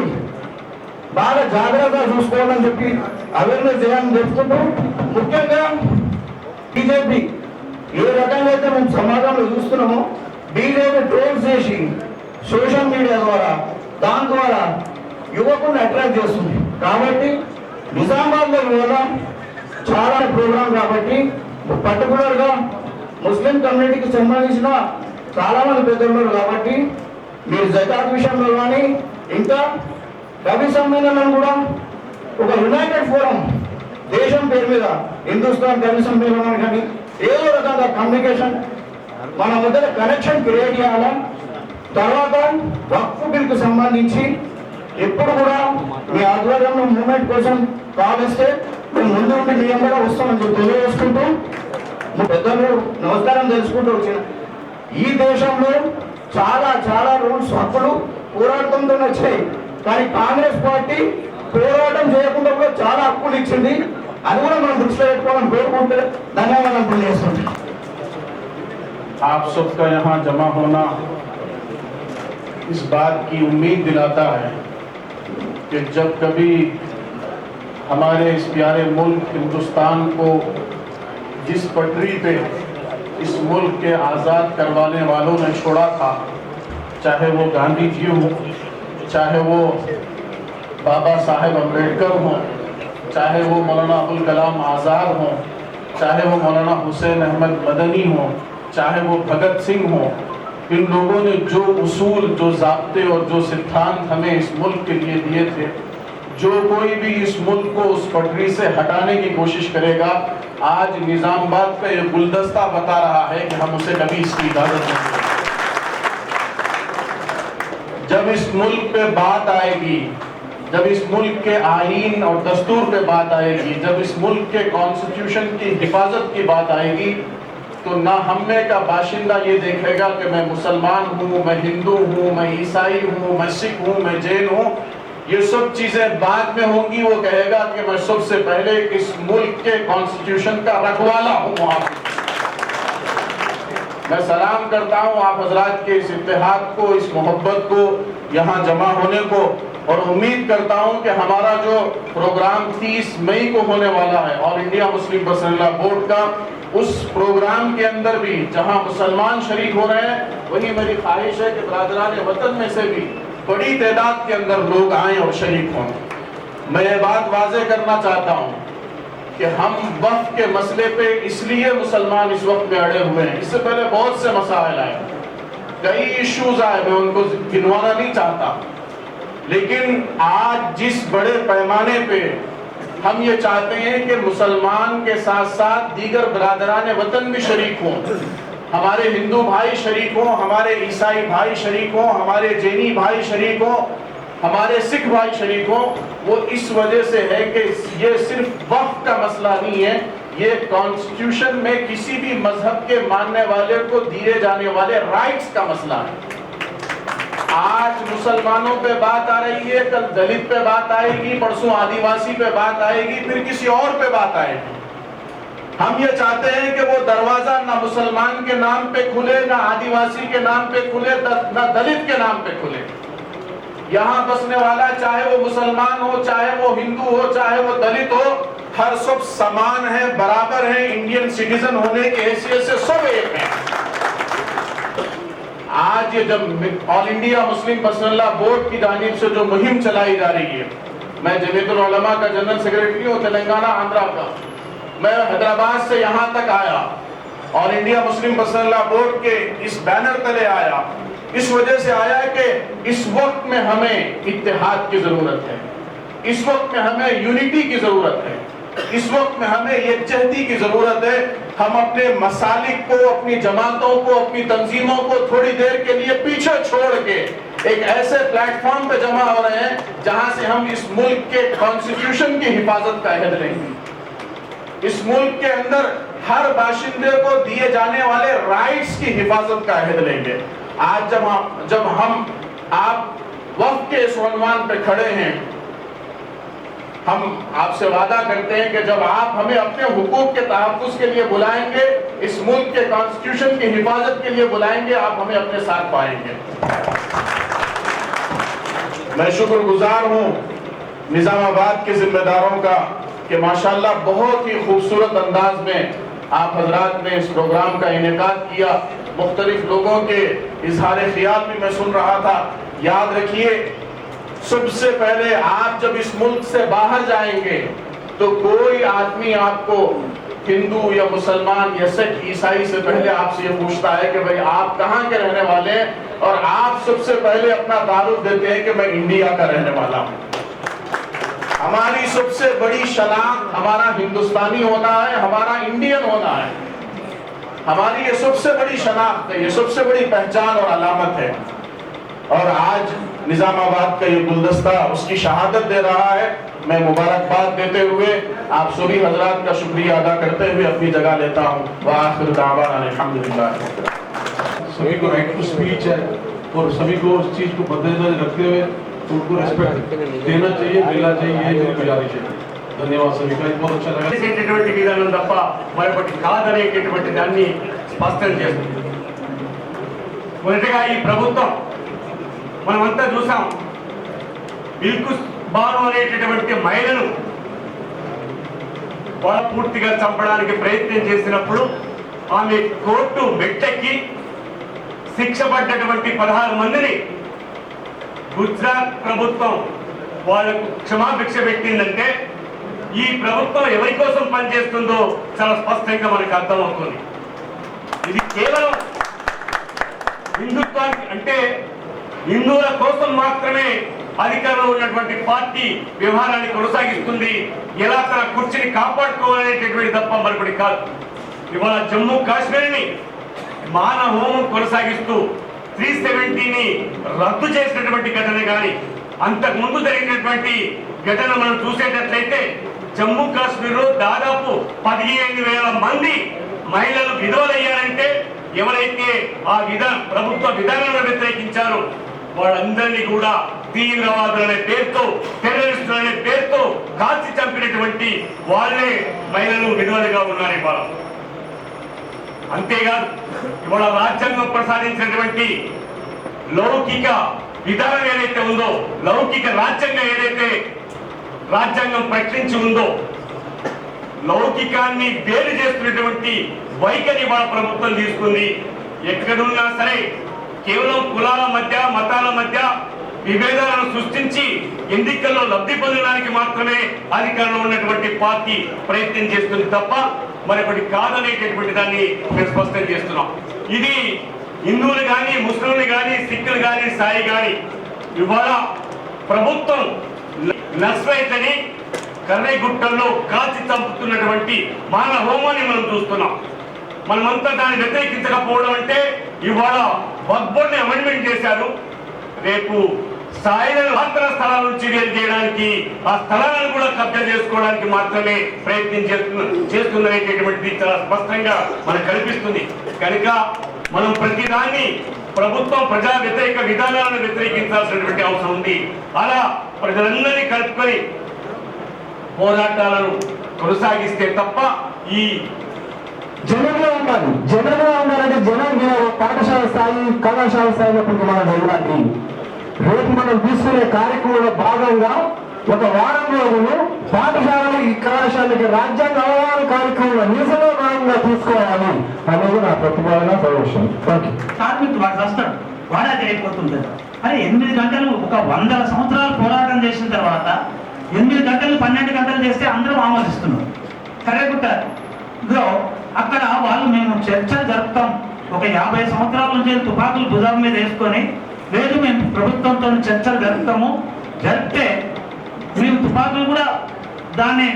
బాగా జాగ్రత్తగా చూసుకోవాలని చెప్పి అవేర్నెస్ చేయాలని చెప్తుంటూ, ముఖ్యంగా బీజేపీ ఏ రకంగా అయితే మేము సమాజంలో చూస్తున్నామో, బీజేపీ ట్రోల్స్ చేసి సోషల్ మీడియా ద్వారా దాని ద్వారా యువకులను అట్రాక్ట్ చేస్తుంది. కాబట్టి నిజామాబాద్లో ఇవాళ చాలా ప్రోగ్రాం, కాబట్టి పర్టికులర్గా ముస్లిం కమ్యూనిటీకి సంబంధించిన చాలా మంది పెద్దలు ఉన్నారు. కాబట్టి మీరు జకాత్ విషయంలో కానీ, ఇంకా కవి సమ్మేళనం కూడా ఒక యునైటెడ్ ఫోరం దేశం పేరు మీద హిందుస్థాన్ కవి సమ్మేళనం కానీ ఏదో రకంగా కమ్యూనికేషన్ మన మధ్య కనెక్షన్ క్రియేట్ చేయాలా. తర్వాత వక్ఫ్ బిల్ కు సంబంధించి ఎప్పుడు కూడా మీ ఆధ్వర్యంలో మూవ్మెంట్ కోసం కాల్ ఇస్తే మేము ముందు ఉండి మీ కూడా వస్తామని చెప్పి తెలియజేసుకుంటూ, పెద్దలు నమస్కారం తెలుసుకుంటూ వచ్చిన ఈ దేశంలో చాలా చాలా రూల్స్ హక్కులు పోరాటంతో వచ్చాయి. కానీ కాంగ్రెస్ పార్టీ పోరాటం చేయకుండా కూడా చాలా హక్కులు ఇచ్చింది. అది కూడా మనం దృష్టిలో పెట్టుకోవాలని కోరుకుంటే ధన్యవాదాలు తెలియజేస్తున్నాం. आप सबका यहाँ जमा होना इस बात की उम्मीद दिलाता है कि जब कभी हमारे इस प्यारे मुल्क हिंदुस्तान को जिस पटरी पे इस मुल्क के आज़ाद करवाने वालों ने छोड़ा था, चाहे वो गांधी जी हों, चाहे वो बाबा साहेब अम्बेडकर हों, चाहे वो मौलाना अबुल कलाम आज़ाद हों, चाहे वो मौलाना हुसैन अहमद मदनी हों, चाहे वो भगत सिंह हो, इन लोगों ने जो उसूल, जो ज़ाब्ते और जो सिद्धांत हमें इस मुल्क के लिए दिए थे, जो कोई भी इस मुल्क को उस पटरी से हटाने की कोशिश करेगा, आज निजामाबाद का ये गुलदस्ता बता रहा है कि हम उसे कभी इसकी इजाजत नहीं देंगे। जब इस मुल्क पे बात आएगी, जब इस मुल्क के आईन और दस्तूर पे बात आएगी, जब इस मुल्क के कॉन्स्टिट्यूशन की हिफाजत की बात आएगी, तो ना हम में का बाशिंदा ये देखेगा कि मैं मुसलमान हूँ, मैं हिंदू हूँ, मैं ईसाई हूँ, मैं सिख हूँ, मैं जैन हूँ। ये सब चीजें बाद में होंगी। वो कहेगा कि मैं सबसे पहले इस मुल्क के कॉन्स्टिट्यूशन का रखवाला हूँ। मैं सलाम करता हूँ आप हजरात के इस इत्तेहाद को, इस मोहब्बत को, यहाँ जमा होने को, और उम्मीद करता हूँ कि हमारा जो प्रोग्राम 30 मई को होने वाला है all India Muslim personal board का, उस प्रोग्राम के अंदर भी जहाँ मुसलमान शरीक हो रहे हैं, वही मेरी ख्वाहिश है कि बरादरान वतन में से भी बड़ी तादाद के अंदर लोग आए और शरीक हों। मैं ये बात वाज़ेह करना चाहता हूँ कि हम वक्फ के मसले पे इसलिए मुसलमान इस वक्त में अड़े हुए हैं। इससे पहले बहुत से मसाइल आए, कई इश्यूज आए, मैं उनको गिनवाना नहीं चाहता, लेकिन आज जिस बड़े पैमाने पे हम ये चाहते हैं कि मुसलमान के साथ साथ दीगर बरादरान वतन भी शरीक हों, हमारे हिंदू भाई शरीक हों, हमारे ईसाई भाई शरीक हों, हमारे जैनी भाई शरीक हों, हमारे सिख भाई शरीक हों, वो इस वजह से है कि ये सिर्फ वक्फ का मसला नहीं है, ये कॉन्स्टिट्यूशन में किसी भी मजहब के मानने वाले को दिए जाने वाले राइट्स का मसला है। आज मुसलमानों पे बात आ रही है, कल दलित पे बात आएगी, परसों आदिवासी पे बात आएगी, फिर किसी और पे बात आएगी। हम ये चाहते हैं कि वो दरवाजा ना मुसलमान के नाम पे खुले, ना आदिवासी के नाम पे खुले, ना दलित के नाम पे खुले। यहाँ बसने वाला चाहे वो मुसलमान हो, चाहे वो हिंदू हो, चाहे वो दलित हो, हर सब समान है, बराबर है, इंडियन सिटीजन होने की हैसियत से सब एक हैं। आज ये जब all India Muslim personal board की जानिब से जो मुहिम चलाई जा रही है, मैं जमीयतुल उलमा का जनरल सेक्रेटरी हूँ तेलंगाना आंध्रा का, मैं हैदराबाद से यहाँ तक आया, all India Muslim personal board के इस बैनर तले आया, इस वजह से आया है कि इस वक्त में हमें इत्तेहाद की जरूरत है, इस वक्त में हमें यूनिटी की जरूरत है, इस वक्त में हमें यकजहती की जरूरत है। हम अपने मसालिक को, अपनी जमातों को, अपनी तंजीमों को थोड़ी देर के लिए पीछे छोड़ के एक ऐसे प्लेटफॉर्म पे जमा हो रहे हैं जहां से हम इस मुल्क के कॉन्स्टिट्यूशन की हिफाजत का अहद लेंगे, इस मुल्क के अंदर हर बाशिंदे को दिए जाने वाले राइट्स की हिफाजत का अहद लेंगे। आज जब हम आप वक्त के इस उन्वान पे खड़े हैं, हम आपसे वादा करते हैं कि जब आप हमें अपने हुकूक के तहफ़्फ़ुज़ के लिए बुलाएंगे, इस मुल्क के कॉन्स्टिट्यूशन की हिफाजत के लिए बुलाएंगे, आप हमें अपने साथ पाएंगे। मैं शुक्रगुजार हूँ निजामाबाद के जिम्मेदारों का कि माशाल्लाह बहुत ही खूबसूरत अंदाज में आप हजरात ने इस प्रोग्राम का इनेकाद किया। मुख्तलिफ लोगों के इजहार ख्याल भी मैं सुन रहा था। याद रखिए, सबसे पहले आप जब इस मुल्क से बाहर जाएंगे तो कोई आदमी आपको हिंदू या मुसलमान या सिख ईसाई से पहले आपसे ये पूछता है कि भाई आप कहाँ के रहने वाले हैं, और आप सबसे पहले अपना तारुफ देते हैं कि मैं इंडिया का रहने वाला हूँ। हमारी सबसे बड़ी शनाख्त हमारा हिंदुस्तानी होना है, हमारा इंडियन होना है, हमारी ये सबसे बड़ी शनाख्त है, ये सबसे बड़ी पहचान और अलामत है। और आज निजामाबाद का ये गुलदस्ता उसकी शहादत दे रहा है। मैं मुबारकबाद देते हुए आप सभी हजरात का शुक्रिया अदा करते हुए अपनी जगह लेता हूँ। वाखिर दावाना अल्हम्दुलिल्लाह। सभी को राइट टू स्पीच है और सभी को उस चीज को मद्देनजर रखते हुए उनको रिस्पेक्ट देना चाहिए, मिलना चाहिए, ये मेरी गुजारिश है। धन्यवाद सभी का, बहुत अच्छा लगा। చేసేటటువంటి విధానం తప్ప మరొకటి కాదనేటటువంటి దాన్ని స్పష్టం చేస్తుంది। మొదటగా ఈ ప్రభుత్వం మనమంతా చూసాం, బిల్కుస్ బాను అనేటటువంటి మహిళను పూర్తిగా చంపడానికి ప్రయత్నం చేసినప్పుడు ఆమె కోర్టు మెట్టెక్కి శిక్ష పడ్డటువంటి 16 మందిని గుజరాత్ ప్రభుత్వం వాళ్ళకు క్షమాభిక్ష పెట్టిందంటే ఈ ప్రభుత్వం ఎవరి కోసం పనిచేస్తుందో చాలా స్పష్టంగా మనకు అర్థమవుతుంది। ఇది కేవలం హిందుత్వానికి అంటే హిందువుల కోసం మాత్రమే అధికారంలో ఉన్నటువంటి పార్టీ వ్యవహారాన్ని కొనసాగిస్తుంది. ఎలా తన కుర్చీని కాపాడుకోవాలనేటటువంటి తప్ప మరొకటి కాదు. ఇవాళ జమ్మూ కాశ్మీర్ని మానవ హోమం కొనసాగిస్తూ 370ని రద్దు చేసినటువంటి ఘటన కానీ అంతకు ముందు జరిగినటువంటి ఘటన మనం చూసేటట్లయితే జమ్మూ కాశ్మీర్ లో దాదాపు 15,000 మంది మహిళలు విధవలయ్యారంటే ఎవరైతే ఆ ప్రభుత్వ విధానాలను వ్యతిరేకించారో వాళ్ళందరినీ కూడా తీవ్రవాదులనే పేరుతో టెర్రరిస్టులనే పేరుతో కాల్చి చంపినటువంటి వాళ్ళే మహిళలు విధవలుగా ఉన్నారు ఇవాళ. అంతేకాదు ఇవాళ రాజ్యాంగం ప్రసాదించినటువంటి లౌకిక విధానం ఏదైతే ఉందో, లౌకిక రాజ్యాంగం ఏదైతే రాజ్యాంగం ప్రకటించి ఉందో, లౌకికాన్ని వేరు చేస్తున్నటువంటి వైఖరి వాళ్ళ ప్రభుత్వం తీసుకుంది. ఎక్కడున్నా సరే కేవలం కులాల మధ్య మతాల మధ్య విభేదాలను సృష్టించి ఎన్నికల్లో లబ్ధి పొందడానికి మాత్రమే అధికారంలో ఉన్నటువంటి పార్టీ ప్రయత్నం చేస్తుంది తప్ప మరొకటి కాదనేటటువంటి దాన్ని మేము స్పష్టం చేస్తున్నాం. ఇది హిందువులు కానీ ముస్లింలు కానీ సిక్కులు కానీ సాయి కానీ ఇవాళ ప్రభుత్వం నక్సలైట్లని కర్రేగుట్టల్లో కాల్చి చంపుతున్నటువంటి మానవ హోమాన్ని మనం చూస్తున్నాం. మనమంతా దాన్ని వ్యతిరేకించకపోవడం అంటే ఇవాళ వక్ఫ్ బోర్డుని అమెండ్మెంట్ చేశారు. రేపు సాయిలను మాత్ర స్థలాల నుంచి వేరు చేయడానికి, ఆ స్థలాలను కూడా కబ్జా చేసుకోవడానికి మాత్రమే ప్రయత్నం చేస్తుందనేటటువంటిది చాలా స్పష్టంగా మనకు కనిపిస్తుంది. కనుక మనం ప్రతిదాన్ని ప్రభుత్వం ప్రజా వ్యతిరేక విధానాలను వ్యతిరేకించాల్సినటువంటి అవసరం ఉంది. అలా ప్రజలందరినీ కలుపుకొని పోరాటాలను కొనసాగిస్తే తప్ప ఈ జనంగా ఉండాలి. జనంగా ఉండాలంటే జనం పాఠశాల స్థాయి కళాశాల స్థాయిలో మనం వెళ్ళాలి. రేపు మనం తీసుకునే కార్యక్రమంలో భాగంగా ఒక వారం రోజులు పాఠశాలకి కళాశాలకి రాజ్యాంగ అవగాహన కార్యక్రమంలో నిజంగా భాగంగా తీసుకోవాలి అనేది నా ప్రతిపాదన సజెషన్. కార్మికుడు వాడు వస్తాడు, వాడే అయిపోతుంది. అరే 8 గంటలు ఒక 100 సంవత్సరాలు పోరాటం చేసిన తర్వాత 8 గంటలు 12 గంటలు చేస్తే అందరూ ఆమోదిస్తున్నారు. కరెక్ట్గా అక్కడ వాళ్ళు మేము చర్చలు జరుపుతాం, ఒక 50 సంవత్సరాల నుంచి తుపాకులు భుజం మీద వేసుకొని లేదు మేము ప్రభుత్వంతో చర్చలు జరుపుతాము, జరిపితే మేము తుపాకులు కూడా దాన్ని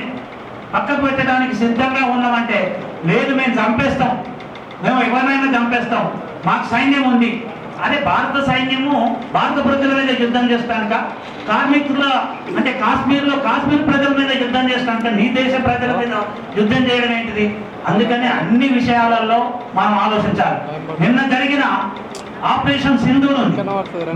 పక్కకు పెట్టడానికి సిద్ధంగా ఉన్నామంటే లేదు మేము చంపేస్తాం, మేము ఎవరినైనా చంపేస్తాం, మాకు సైన్యం ఉంది. అదే భారత సైన్యము భారత ప్రజల మీద యుద్ధం చేస్తానుక, కార్మికుల అంటే కాశ్మీర్ ప్రజల మీద యుద్ధం చేస్తానుక నీ దేశ ప్రజల మీద యుద్ధం చేయడం ఏంటిది? అందుకని అన్ని విషయాలలో మనం ఆలోచించాలి. నిన్న జరిగిన ఆపరేషన్ సింధూర్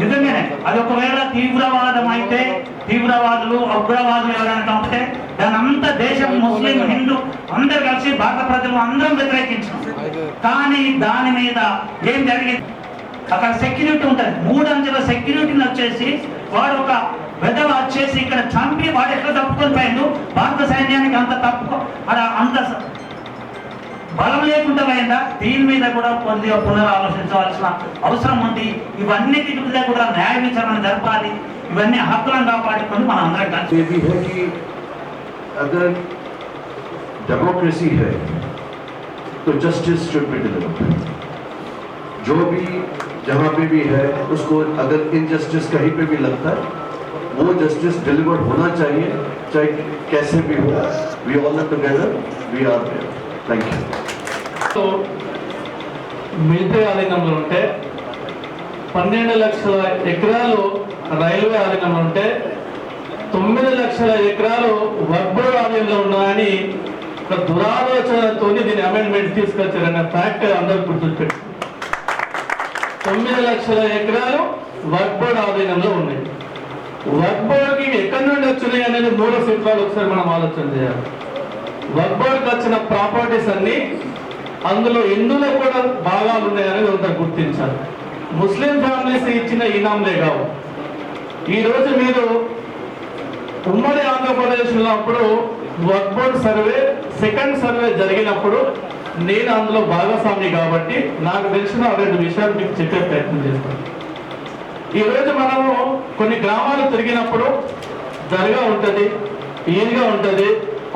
నిజంగానే అది ఒకవేళ తీవ్రవాదం అయితే, తీవ్రవాదులు ఉగ్రవాదులు ఎవరైనా చంపితే దాని అంతా దేశం ముస్లిం హిందూ అందరు కలిసి భారత ప్రజలు అందరం వ్యతిరేకించాం. కానీ దాని మీద ఏం జరిగింది? అక్కడ సెక్యూరిటీ ఉంటుంది, 3 అంచెల సెక్యూరిటీని వచ్చేసి వాడు ఒక వెధవ వచ్చేసి ఇక్కడ చంపి వాడు ఎట్లా తప్పుకొని పోయిండు. భారత సైన్యానికి అంత అంత బలం లేకుండా పోయిందా? దీని మీద కూడా కొద్దిగా పునరాలోచించవలసిన అవసరం ఉంది. ఇవన్నిటి మీద కూడా న్యాయ విచారణ జరపాలి. ఇవన్నీ హక్కులను కాపాడుకొని మనం అందరం కలిసి अगर डेमोक्रेसी है तो जस्टिस शुड बी डिलीवर्ड. जो भी जहाँ पे भी है उसको अगर इनजस्टिस कहीं पे भी लगता है वो जस्टिस डिलीवर्ड होना चाहिए, चाहे कैसे भी हो. We all are together, we are there. Thank you. तो మిలిటరీ ఆధీనంలో ఉంటే 12 లక్షల ఎకరాలు రైల్వే ఆధీనంలో ఉంటే 9 లక్షల ఎకరాలు వక్ఫ్ బోర్డు ఆధీనంలో ఉన్నాయని ఒక దురాలోచనతో దీన్ని అమెండ్మెంట్ తీసుకొచ్చారన్న ఫ్యాక్ట్ అందరూ గుర్తుపెట్టు. 9 లక్షల ఎకరాలు వక్ఫ్ బోర్డు ఆధీనంలో ఉన్నాయి. వక్ఫ్ బోర్డుకి ఎక్కడి నుండి వచ్చినాయి అనేది మూల సూత్రాలు ఒకసారి మనం ఆలోచన చేయాలి. వక్ఫ్ బోర్డుకి వచ్చిన ప్రాపర్టీస్ అన్ని అందులో హిందువులో కూడా భాగాలు ఉన్నాయనేది అంతా గుర్తించాలి. ముస్లిం ఫ్యామిలీస్ ఇచ్చిన ఇనాంలే కావు. ఈరోజు మీరు ఉమ్మడి ఆంధ్రప్రదేశ్లో అప్పుడు వక్ఫ్ బోర్డు సర్వే సెకండ్ సర్వే జరిగినప్పుడు నేను అందులో భాగస్వామి కాబట్టి నాకు తెలిసిన 2 విషయాలు మీకు చెప్పే ప్రయత్నం చేస్తాను. ఈరోజు మనము కొన్ని గ్రామాలు తిరిగినప్పుడు దర్గా ఉంటుంది, ఈద్గా ఉంటుంది,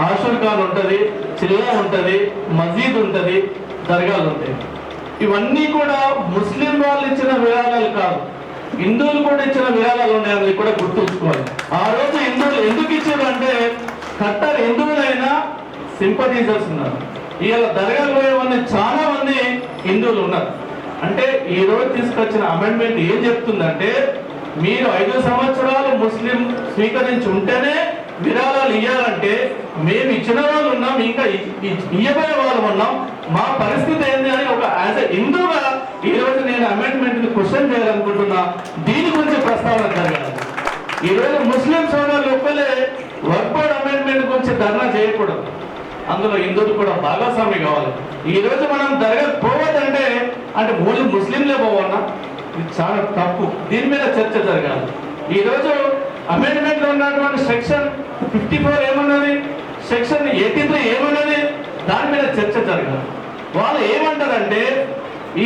ఆషూర్ ఖాన్ ఉంటుంది, చిల్లా ఉంటుంది, మసీద్ ఉంటుంది, దర్గాలు ఉంటాయి. ఇవన్నీ కూడా ముస్లిం వాళ్ళు ఇచ్చిన విరాళాలు కాదు, హిందువులు కూడా ఇచ్చిన విరాళాలు ఉన్నాయని కూడా గుర్తుంచుకోవాలి. ఆ రోజు హిందువులు ఎందుకు ఇచ్చారు అంటే కట్టర్ హిందువులైనా సింపథైజర్స్ ఉన్నారు. ఇవాళ దర్గాలు పోయేవన్నీ చాలా మంది హిందువులు ఉన్నారు. అంటే ఈ రోజు తీసుకొచ్చిన అమెండ్మెంట్ ఏం చెప్తుందంటే మీరు 5 సంవత్సరాలు ముస్లిం స్వీకరించి ఉంటేనే విరాళాలు ఇవ్వాలంటే మేము ఇచ్చిన వాళ్ళు ఉన్నాం, ఇంకా ఇయ్యబోయే వాళ్ళు ఉన్నాం, మా పరిస్థితి ఏంటి అని ఒక యాజ్ ఎ హిందూగా ఈ రోజు నేను అమెండ్మెంట్ ని క్వశ్చన్ చేయాలనుకుంటున్నా. దీని గురించి ప్రస్తావన జరగాలి. ఈ రోజు ముస్లిం సోదరులు ఒక్కలే వక్ఫ్ బోర్డ్ అమెండ్మెంట్ గురించి ధర్నా చేయకూడదు, అందులో హిందువులు కూడా భాగస్వామి కావాలి. ఈ రోజు మనం దర్గా పోవద్దంటే అంటే ఓన్లీ ముస్లింలే పోవన్నా, ఇది చాలా తప్పు. దీని మీద చర్చ జరగాలి. ఈ రోజు అమెండ్మెంట్ లో ఉన్నటువంటి సెక్షన్ 54 ఏమన్నది, సెక్షన్ 83 ఏమన్నది, దాని మీద చర్చ జరగాలి. వాళ్ళు ఏమంటారంటే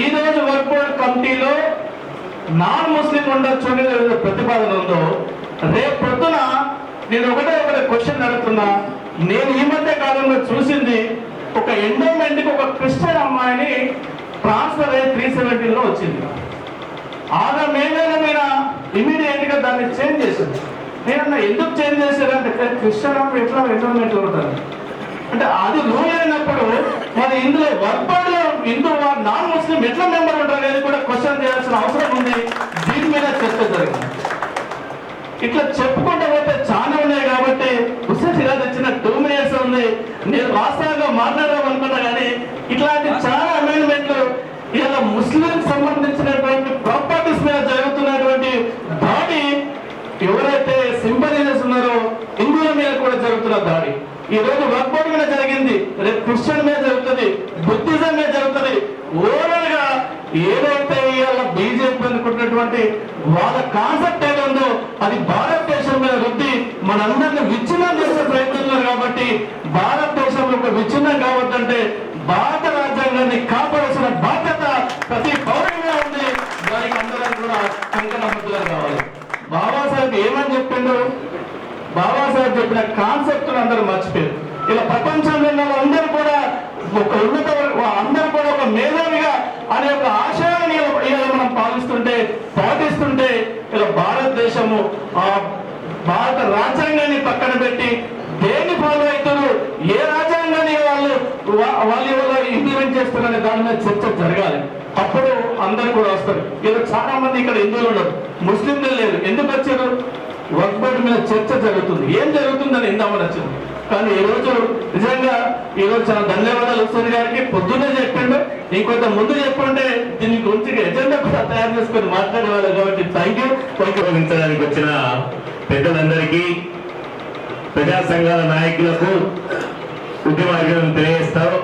ఈ రోజు వక్ఫ్ బోర్డ్ కమిటీలో నాన్ ముస్లిం ఉండొచ్చు అనేది ప్రతిపాదన ఉందో, రేపు పొద్దున నేను ఒకటే క్వశ్చన్ అడుగుతున్నా. నేను ఈ మధ్య కాలంలో చూసింది ఒక ఎండోమెంట్ కి ఒక క్రిస్టియన్ అమ్మాయిని ట్రాన్స్ఫర్ అయ్యి 370లో వచ్చింది. ఆమె మీద ఇమీడియట్ గా దాన్ని చేంజ్ చేసింది. నేనన్నా ఎందుకు చేంజ్ చేశారంటే క్రిస్టియన్ అమ్మాయి ఎట్లా ఎండోమెంట్ లో ఉంటారు అంటే అది రూల్ అయినప్పుడు మరి ఇందులో వక్ఫ్ బోర్డులో హిందూ నాన్ ముస్లిం ఎట్లా మెంబర్ ఉంటారు అనేది కూడా క్వశ్చన్ చేయాల్సిన అవసరం ఉంది. దీని మీద చర్చ జరిగింది. ఇట్లా చెప్పుకుంటూ పోతే చాలా ఉన్నాయి కాబట్టి ఉసిరిగా తెచ్చిన 2 minutes ఉంది. నేను వాస్తవంగా మాట్లాడదాం అనుకున్నా కానీ ఇట్లాంటి చాలా అమెండ్మెంట్లు ఇలా ముస్లిం సంబంధించినటువంటి ప్రాపర్టీస్ మీద జరుగుతున్నటువంటి దాడి, ఎవరైతే సింపథైజర్స్ ఉన్నారో హిందువుల మీద కూడా జరుగుతున్న దాడి ఈ రోజు వక్ఫ్ బోర్డు మీద జరిగింది, రేపు క్రిస్టియన్ మీద జరుగుతుంది, బుద్ధిజం మీద జరుగుతుంది. ఓవరాల్ గా ఏదైతే ఇవాళ బీజేపీ అనుకుంటున్నటువంటి వాళ్ళ కాన్సెప్ట్ ఏదో అది భారతదేశం మీద రుద్ది మనందరినీ విచ్ఛిన్నం చేసే ప్రయత్నిస్తున్నారు. కాబట్టి భారతదేశంలో ఒక విచ్ఛిన్నం కావద్దంటే భారత రాజ్యాంగాన్ని కాపాడాల్సిన బాధ్యత ప్రతి పౌరుడిగా ఉంది. దానికి అందరం కూడా కంకణబద్ధులు కావాలి. బాబాసాహెబ్ ఏమని చెప్పిండు, బాబాసాహెబ్ చెప్పిన కాన్సెప్ట్ అందరూ మర్చిపోయారు. ఇలా ప్రపంచంలో ఉన్న అందరూ కూడా ఒక ఉన్నత అందరూ కూడా ఒక మేధావిగా అనే ఒక ఆశయాన్ని ఇలా మనం పాటిస్తుంటే ఇలా భారతదేశము భారత రాజ్యాంగాన్ని పక్కన పెట్టి దేన్ని ఫాలో అవుతారు, ఏ రాజ్యాంగాన్ని వాళ్ళు ఇంప్లిమెంట్ చేస్తారనే దాని మీద చర్చ జరగాలి. అప్పుడు అందరూ కూడా వస్తారు. ఇలా చాలా మంది ఇక్కడ హిందువులు ఉన్నారు, ముస్లింలు లేరు. ఎందుకు వచ్చారు? వక్ఫ్ బోర్డు మీద చర్చ జరుగుతుంది, ఏం జరుగుతుందని ఇందామని వచ్చింది. కానీ ఈ రోజు నిజంగా ఈ రోజు చాలా ధన్యవాదాలు వస్తుంది గారికి. పొద్దున్నే చెప్పిండు, ఇంకొంత ముందు చెప్పుంటే దీని గురించి ఎజెండా కూడా తయారు చేసుకొని మాట్లాడేవాళ్ళు. కాబట్టి థ్యాంక్ యూ. ఉపయోగించడానికి వచ్చిన పెద్దలందరికీ, ప్రజా సంఘాల నాయకులకు ఉద్యమాలను తెలియజేస్తారు.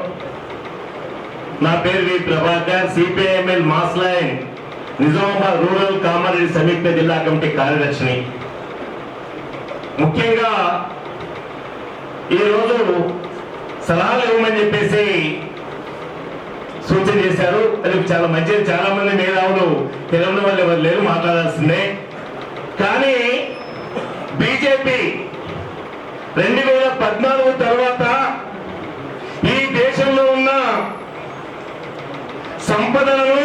నా పేరు V Prabhakar, CPIML mass line Nizamabad rural Kamareddy సంయుక్త జిల్లా కమిటీ కార్యదర్శిని. ముఖ్యంగా ఈరోజు సలహాలు ఇవ్వమని చెప్పేసి సూచన చేశారు. అది చాలా మంచిది. చాలా మంది మేధావులు తెలంగాణ వాళ్ళు ఎవరు లేరు, మాట్లాడాల్సిందే. కానీ బీజేపీ 2014 తర్వాత ఈ దేశంలో ఉన్న సంపదలను,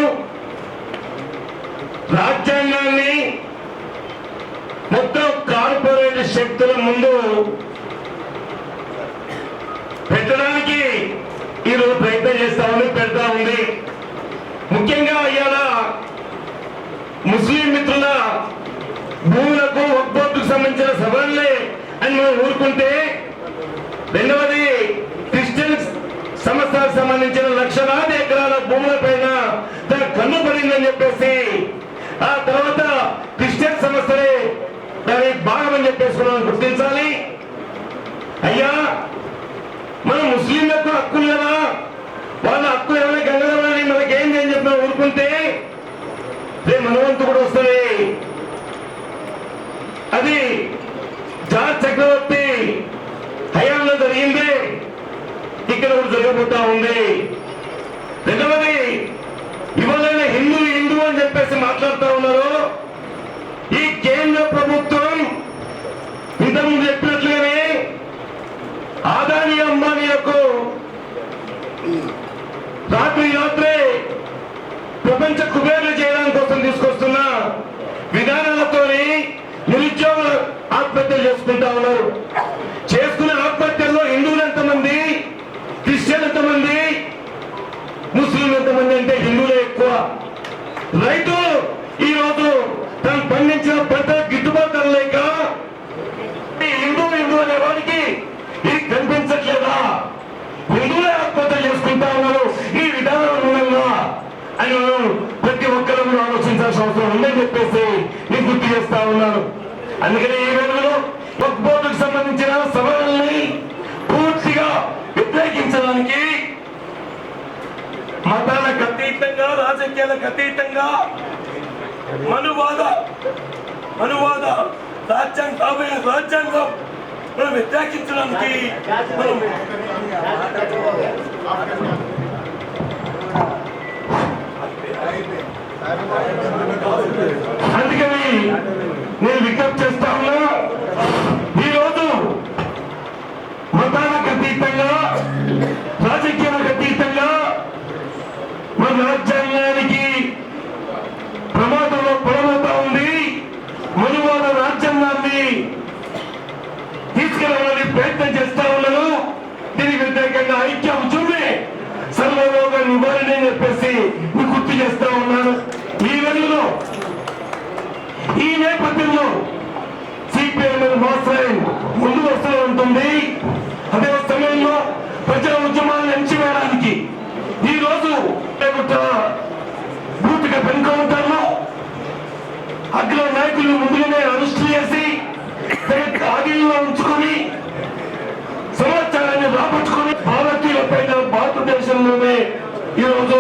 రాజ్యాంగాన్ని మొత్తం కార్పొరేట్ శక్తుల ముందు పెట్టడానికి ఈరోజు ప్రయత్నం పెడతా ఉంది. ముఖ్యంగా ఇవాళ ముస్లిం మిత్రుల భూములకు వక్ఫ్ బోర్డుకు సంబంధించిన సవరణలే అని మనం ఊరుకుంటే, రెండవది క్రిస్టియన్ సంస్థలకు సంబంధించిన లక్షలాది ఎకరాల భూముల పైన తన కన్ను పడిందని చెప్పేసి, ఆ తర్వాత క్రిస్టియన్ సంస్థలే దాని భాగం అని చెప్పేసి మనం గుర్తించాలి. అయ్యా, మన ముస్లింలకు హక్కులు కదా, వాళ్ళ హక్కు ఏమైనా గంగలని మనకేం అని చెప్పిన ఊరుకుంటే రేపు మనవంతు కూడా వస్తుంది. అది జార్జ్ చక్రవర్తి హయాంలో జరిగింది, ఇక్కడ కూడా జరగబోతా ఉంది. రెండవది, ఇవాళ హిందూ అని చెప్పేసి మాట్లాడుతూ ఉన్నారు. ఈ కేంద్ర ప్రభుత్వం ఇంతకుముందు చెప్పినట్లుగానే ఆదాని అంబానీలకు రాత్రి ఎంతమంది అంటే హిందువులే ఎక్కువ. రైతులు ఈ రోజు తను పండించిన పంట గిట్టుబాటు లేక హిందూ అనే వాడికి ఇది కనిపించట్లేదా? హిందువులే ఆత్మహత్య చేసుకుంటా ఉన్నారు ఈ విధానం మూలంగా అని ప్రతి ఒక్కరూ కూడా ఆలోచించాల్సిన అవసరం ఉందని చెప్పేసి నేను గుర్తు చేస్తా ఉన్నాను. అందుకని ఈ రోజులో వక్ఫ్ బోర్డుకు సంబంధించిన సవరణల్ని పూర్తిగా వ్యతిరేకించడానికి మతాలకు అతీతంగా, రాజకీయాలకు అతీతంగా మనువాద రాజ్యాంగం మనం వ్యతిరేకించడానికి అందుకని నేను విజ్ఞప్తి చేస్తా ఉన్నా, ఈరోజు మతాలకు అతీతంగా, రాజకీయాలకు అతీతంగా మన రాజ్యాంగానికి ప్రమాదంలో పడబోతా ఉంది. మనువాద రాజ్యాంగాన్ని తీసుకురావాలని ప్రయత్నం చేస్తా ఉన్నాను. దీనికి వ్యతిరేకంగా ఐక్య ఉద్యమే సర్వరోగ నివారణ అని చెప్పేసి మీకు గుర్తు చేస్తా ఉన్నాను. ఈ వెలుగులో, ఈ నేపథ్యంలో సిపిఎం మాస్టర్ ముందు వస్తూ ఉంటుంది. అదే సమయంలో ప్రజల ఉద్యమాలను ఎంచివేయడానికి ఈ రోజు బూత్గా పెనుకౌంటర్లో అగ్ర నాయకులు ముందుగానే అరెస్ట్ చేసి ఆగిల్లో ఉంచుకొని సమాచారాన్ని రాబట్టుకుని భారతీయుల పైన భారతదేశంలోనే ఈరోజు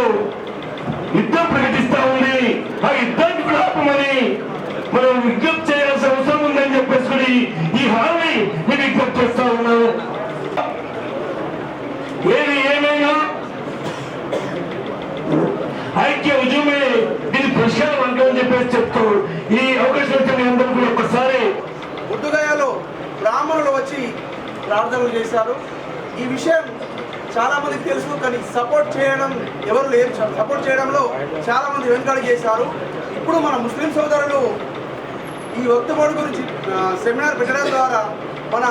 యుద్ధం ప్రకటిస్తా ఉంది. ఆ యుద్ధాన్ని కూడా ఆపమని మనం విజ్ఞప్తి చేయాల్సిన అవసరం ఉందని చెప్పేసి ఈ హామీ నేను విజ్ఞప్తి చేస్తా ఉన్నాను. ఏది ఏమైనా ఐక్య ఉద్యమే దీని పరిష్కారం అంటామని చెప్పేసి చెప్తూ ఈ అవకాశం వచ్చిన మీ అందరూ కూడా ఒకసారి బుద్ధగయలో బ్రాహ్మణులు వచ్చి ప్రార్థనలు చేశారు. ఈ విషయం చాలా మందికి తెలుసు, కానీ సపోర్ట్ చేయడం ఎవరు లేరు. సపోర్ట్ చేయడంలో చాలా మంది వెనుకడుగు చేశారు. ఇప్పుడు మన ముస్లిం సోదరులు ఈ వక్ఫ్ బోర్డు గురించి సెమినార్ పెట్టడం ద్వారా మన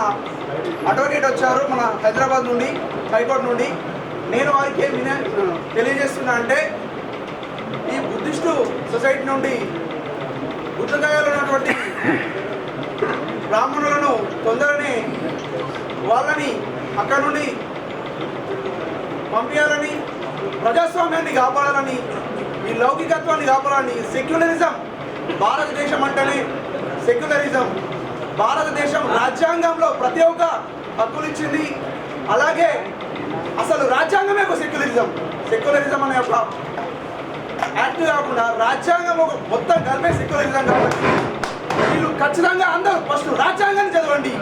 అడ్వకేట్ వచ్చారు మన హైదరాబాద్ నుండి, హైకోర్టు నుండి. నేను వారికి ఏం తెలియజేస్తున్నా అంటే, ఈ బుద్ధిస్టు సొసైటీ నుండి బుద్ధగయలో ఉన్నటువంటి బ్రాహ్మణులను తొందరనే వాళ్ళని అక్కడ నుండి పంపించాలని, ప్రజాస్వామ్యాన్ని కాపాడాలని, ఈ లౌకికత్వాన్ని కాపాడాలని, సెక్యులరిజం భారతదేశం అంటేనే సెక్యులరిజం. భారతదేశం రాజ్యాంగంలో ప్రతి ఒక్క హక్కులు ఇచ్చింది. అలాగే అసలు రాజ్యాంగమే ఒక సెక్యులరిజం అనే ఒక యాక్ట్ కాకుండా రాజ్యాంగం ఒక మొత్తం కలిపే సెక్యులరిజం. కాబట్టి వీళ్ళు ఖచ్చితంగా అందరూ ఫస్ట్ రాజ్యాంగాన్ని చదవండి.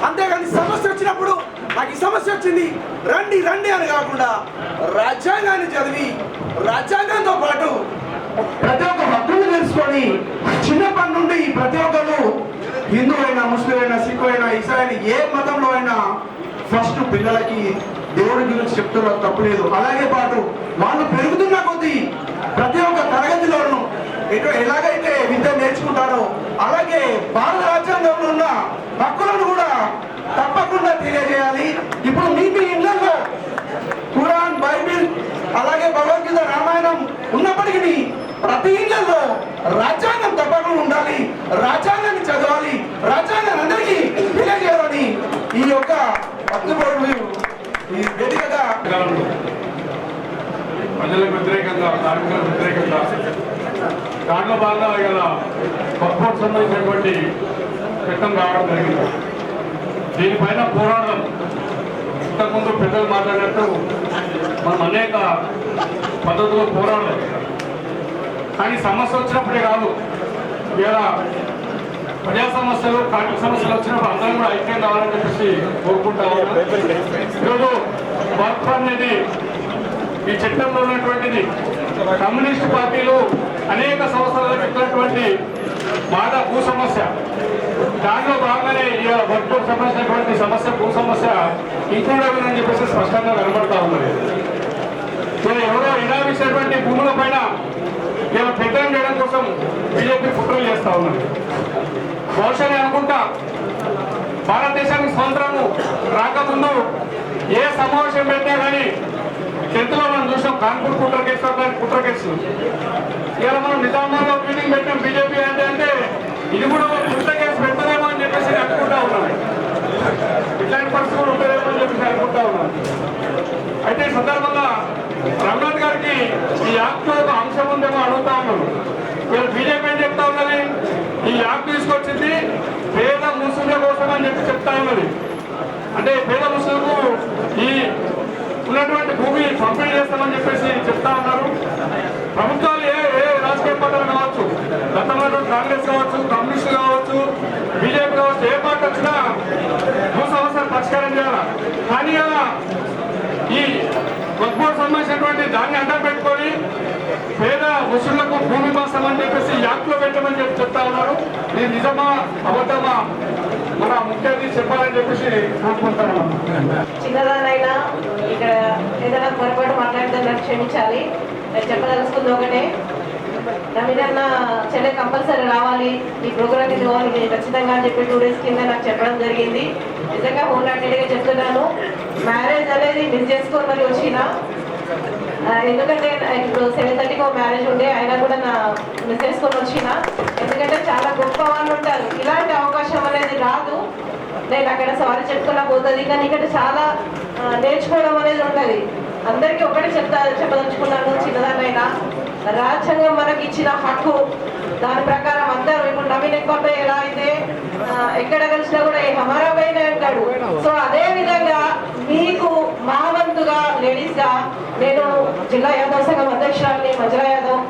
అంతేగాని సమస్య వచ్చినప్పుడు నాకు ఈ సమస్య వచ్చింది రండి రండి అని కాకుండా రాజ్యాంగాన్ని చదివి రాజ్యాంగంతో పాటు ప్రతి ఒక్క హక్కులు తెలుసుకొని చిన్నప్పటి నుండి ప్రతి ఒక్కరు హిందూ అయినా, ముస్లిం అయినా, సిక్ అయినా, ఇసాయి అయినా, ఏ మతంలో అయినా ఫస్ట్ పిల్లలకి దేవుడి గురించి చెప్తున్నారు, తప్పులేదు. అలాగే పాటు వాళ్ళు పెరుగుతున్న కొద్దీ ప్రతి ఒక్క తరగతిలోనూ ఎలాగైతే విద్య నేర్చుకుంటారో అలాగే భారత రాజ్యాంగంలో ఉన్న హక్కులను కూడా తప్పకుండా తెలియజేయాలి. ఇప్పుడు మీ ఇళ్లలో ఖురాన్, బైబిల్, అలాగే భగవద్గీత, రామాయణం ఉన్నప్పటికీ ప్రతి ఇళ్లలో రాజ్యాంగం తప్పకుండా ఉండాలి. రాజ్యాంగాన్ని చదవాలి, రాజ్యాంగాన్ని అందరికీ తెలియజేయాలని ఈ యొక్క ఈ వేదికగా ప్రజలకు వ్యతిరేకంగా, కార్మికులకు వ్యతిరేకంగా దాంట్లో భాగంగా ఇలా వక్ఫ్ బోర్డు సంబంధించినటువంటి చట్టం రావడం జరిగింది. దీనిపైన పోరాడడం ఇంతకుముందు పెద్దలు మాట్లాడినట్టు మనం అనేక పద్ధతుల్లో పోరాడడం, కానీ సమస్య వచ్చినప్పుడే కాదు, ఇలా ప్రజా సమస్యలు, కార్మిక సమస్యలు వచ్చినప్పుడు అందరం కూడా ఐక్యం కావాలని చెప్పేసి కోరుకుంటా ఉన్నాం. ఈరోజు వక్ఫ్ అనేది ఈ చట్టంలో ఉన్నటువంటిది కమ్యూనిస్ట్ పార్టీలు అనేక సంవత్సరాలు చెప్పినటువంటి బాధ భూ సమస్య, దాంట్లో భాగంగానే ఈ వక్ఫ్ బోర్డు సంబంధించినటువంటి సమస్య, భూ సమస్య ఇంక్లూడ్ అయిందని చెప్పేసి స్పష్టంగా కనబడతా ఉన్నది. ఎవరో ఇలావించినటువంటి భూముల పైన ఇలా పెద్దం చేయడం కోసం బీజేపీ కుట్రలు చేస్తా ఉన్నది. బహుశా అనుకుంటా భారతదేశానికి స్వతంత్రము రాకముందు ఏ సమావేశం పెట్టినా కానీ 10th లో మనం చూసాం కాన్పూర్ కుట్ర కేసు కుట్ర కేసు. ఇవాళ మనం నిజామాబాద్లో మీటింగ్ పెట్టాం బీజేపీ అంటే ఇది కూడా కుట్ర కేసు పెట్టదేమో అని చెప్పేసి అనుకుంటా ఉన్నాం. ఇట్లాంటి పరిస్థితులు ఉంటుందేమో అని చెప్పేసి అనుకుంటా ఉన్నాం. అయితే ఈ సందర్భంగా రఘునాథ్ గారికి ఈ యాక్ట్ ఒక అంశం ఉందేమో అడుగుతా ఉన్నాను. వీళ్ళు బీజేపీ ఏం చెప్తా ఉన్నది, ఈ యాక్ట్ తీసుకొచ్చింది పేద ముస్లింల కోసం అని చెప్పి చెప్తా ఉన్నది. అంటే పేద ముస్లింలకు ఈ ఉన్నటువంటి భూమి పంపిణీ చేస్తామని చెప్పేసి చెప్తా ఉన్నారు. ప్రభుత్వాలు ఏ రాజకీయ పార్టీలు కావచ్చు, గతంలో కాంగ్రెస్ కావచ్చు, కమ్యూనిస్టులు కావచ్చు, బీజేపీ కావచ్చు, ఏ పార్టీ వచ్చినా భూ సమస్యలు పరిష్కారం చేయాలి. కానీ అలా ఈ వక్ఫ్ సంబంధించినటువంటి దాన్ని అడ్డం పెట్టుకొని పేద ముస్లింలకు భూమి మాస్తామని చెప్పేసి యాక్ట్లో పెట్టమని చెప్పి చెప్తా ఉన్నారు. ఇది నిజమా అబద్ధమా మన ముఖ్య అతిథి చెప్పాలని చెప్పేసి కోరుకుంటాను. చిన్నదానైనా ఇక్కడ ఏదైనా పొరపాటు మాట్లాడితే నాకు క్షమించాలి. నేను చెప్పదలుచుకుంది ఒకటే, నవీనన్న చెల్లె కంపల్సరీ రావాలి ఈ ప్రోగ్రామ్ ఇది పోవాలి ఖచ్చితంగా అని చెప్పి 2 days కింద నాకు చెప్పడం జరిగింది. నిజంగా హోల్హార్టెడ్గా చెప్తున్నాను, మ్యారేజ్ అనేది మిస్ చేసుకొని మరి వచ్చిన. ఎందుకంటే ఇప్పుడు 7:30కి మ్యారేజ్ ఉండే అయినా కూడా నా మిస్ చేసుకొని వచ్చిన. ఎందుకంటే చాలా గొప్ప వాళ్ళు ఉంటారు, ఇలాంటి అవకాశం అనేది రాదు. నేను అక్కడ సారీ చెప్పుకున్నా పోతుంది, కానీ ఇక్కడ చాలా నేర్చుకోవడం అనేది ఉంటుంది. అందరికీ ఒకటి చెప్పదలుచుకున్నాను, చిన్నదానైనా రాజ్యాంగం మనకి ఇచ్చిన హక్కు, దాని ప్రకారం అందరూ ఇప్పుడు నవీన్ బాబాయ్ ఎలా అయితే ఎక్కడ కలిసినా కూడా హమారా బైనే అంటాడు. సో అదే విధంగా మీకు మా వంతుగా లేడీస్గా నేను జిల్లా యాదవ్ సంఘం అధ్యక్షురాలిని మంజులా యాదవ్.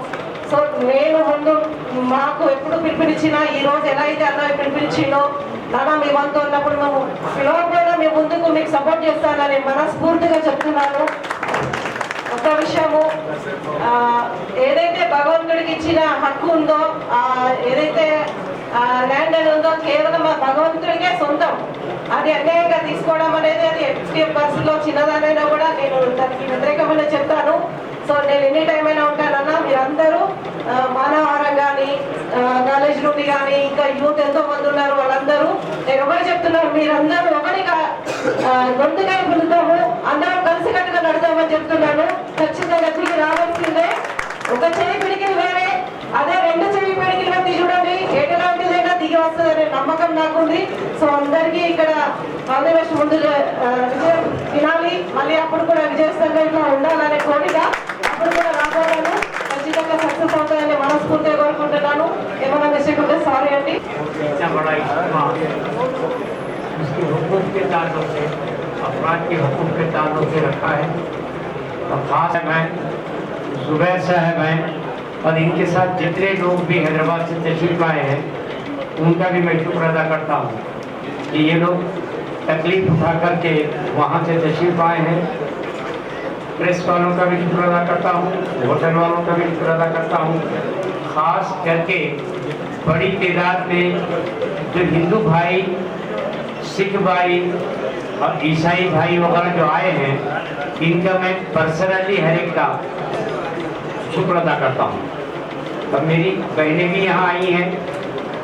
సో నేను ముందు మాకు ఎప్పుడు పిలుపునిచ్చినా ఈ రోజు ఎలా అయితే అన్న పిలుపునిచ్చినో నాన్న మీ వంతు ఉన్నప్పుడు మేము పిలవకపోయినా మీ ముందుకు మీకు సపోర్ట్ చేస్తానని మనస్ఫూర్తిగా చెప్తున్నాను. ఒక విషయము, ఏదైతే భగవంతుడికి ఇచ్చిన హక్కు ఉందో, ఏదైతే ల్యాండ్ అని ఉందో కేవలం ఆ భగవంతుడికే సొంతం. అది అన్యాయంగా తీసుకోవడం అనేది అది ఎట్టి పరిస్థితిలో చిన్నదానైనా కూడా నేను దానికి వ్యతిరేకమైన చెప్తాను. సో నేను ఎనీ టైం అయినా ఉంటానన్నా మీరందరూ మానవహారం కానీ కాలేజ్ నుండి కానీ ఇంకా యూత్ ఎంతో మంది ఉన్నారు, వాళ్ళందరూ నేను ఒకటి చెప్తున్నాను, మీరందరూ ఒకటిగా గొంతుగా పిలుద్దాము, అందరం కలిసికట్టుగా నడుద్దామని చెప్తున్నాను. ఖచ్చితంగా తిరిగి రావాల్సిందే. ఒక చెయ్యి పిడికిలు వేరే, అదే 2 చెయ్యి పిడికిలు పెట్టి చూడండి, ఎలాంటిదైనా దిగి వస్తుందనే నమ్మకం నాకుంది. సో అందరికీ ఇక్కడ కాంగ్రెస్ ముందు విజయం తినాలి, మళ్ళీ అప్పుడు కూడా విజయస్థంగా ఉండాలనే కోరిక, అప్పుడు కూడా రాబోతాను, ఖచ్చితంగా సక్సెస్ అవుతాయని మనస్ఫూర్తిగా కోరుకుంటున్నాను. ఏమైనా మిస్టేక్ ఉంటే సారీ అండి. उसके हुकूक के ताल्लुक से, अफराद के हुकूक के ताल्लुक से रखा है। और खास मैं जुबैर साहब हैं और इनके साथ जितने लोग भी हैदराबाद से तशरीफ आए हैं उनका भी मैं शुक्र अदा करता हूँ कि ये लोग तकलीफ उठा करके वहाँ से तशरीफ आए हैं। प्रेस वालों का भी शुक्र अदा करता हूँ, होटल वालों का भी शुक्र अदा करता हूँ। खास करके बड़ी तादाद में जो हिंदू भाई, सिख भाई और ईसाई भाई वगैरह जो आए हैं, इनका मैं पर्सनली हर एक का शुक्र अदा करता हूँ। अब मेरी बहनें भी यहाँ आई हैं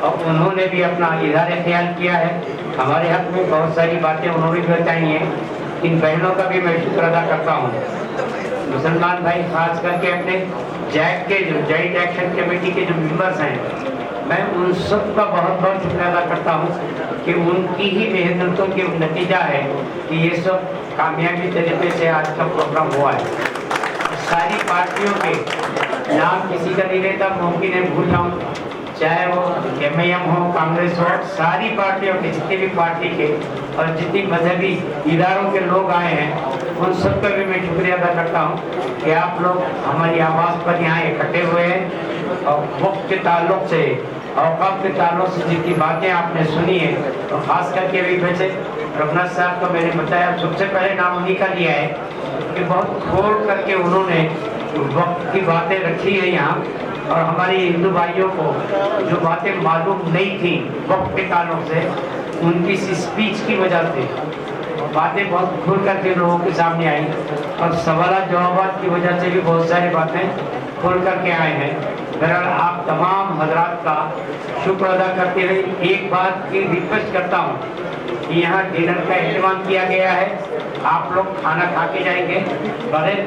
और उन्होंने भी अपना इज़हार ख्याल किया है। हमारे हक में बहुत सारी बातें उन्होंने भी बताई हैं। इन बहनों का भी मैं शुक्र अदा करता हूँ। मुसलमान भाई खास करके अपने जैक के जो जॉइंट एक्शन कमेटी के जो मेंबर्स हैं, मैं उन सब का बहुत बहुत शुक्र अदा करता हूँ कि उनकी ही मेहनतों के नतीजा है कि ये सब कामयाबी तरीके से आज का प्रोग्राम हुआ है। सारी पार्टियों के नाम किसी का नहीं रहता, मुमकिन है भूल जाऊँ, चाहे वो MIM हो, कांग्रेस हो, सारी पार्टियों के जितने भी पार्टी के और जितनी मजहबी इदारों के लोग आए हैं उन सब का भी मैं शुक्रिया अदा करता हूँ कि आप लोग हमारी आवाज़ पर यहाँ इकट्ठे हुए हैं। और वक्त के ताल्लुक से, औकात के ताल्लुक से जितनी बातें आपने सुनी है, तो खास करके अभी वैसे रघुनाथ साहब को मैंने बताया, सबसे पहले नाम उन्हीं का लिया है कि बहुत खोल करके उन्होंने वक्त की बातें रखी है यहाँ। और हमारे हिंदू भाइयों को जो बातें मालूम नहीं थी वक्त के ताल्लुक से, उनकी स्पीच की वजह से बातें बहुत खुल करके लोगों के सामने आई और सवाल जवाब की वजह से भी बहुत सारी बातें खोल करके आए हैं। बहरहाल आप तमाम हजरात का शुक्र अदा करते हुए एक बात की रिक्वेस्ट करता हूँ कि यहाँ डिनर का इंतजाम किया गया है, आप लोग खाना खा के जाएंगे बगैर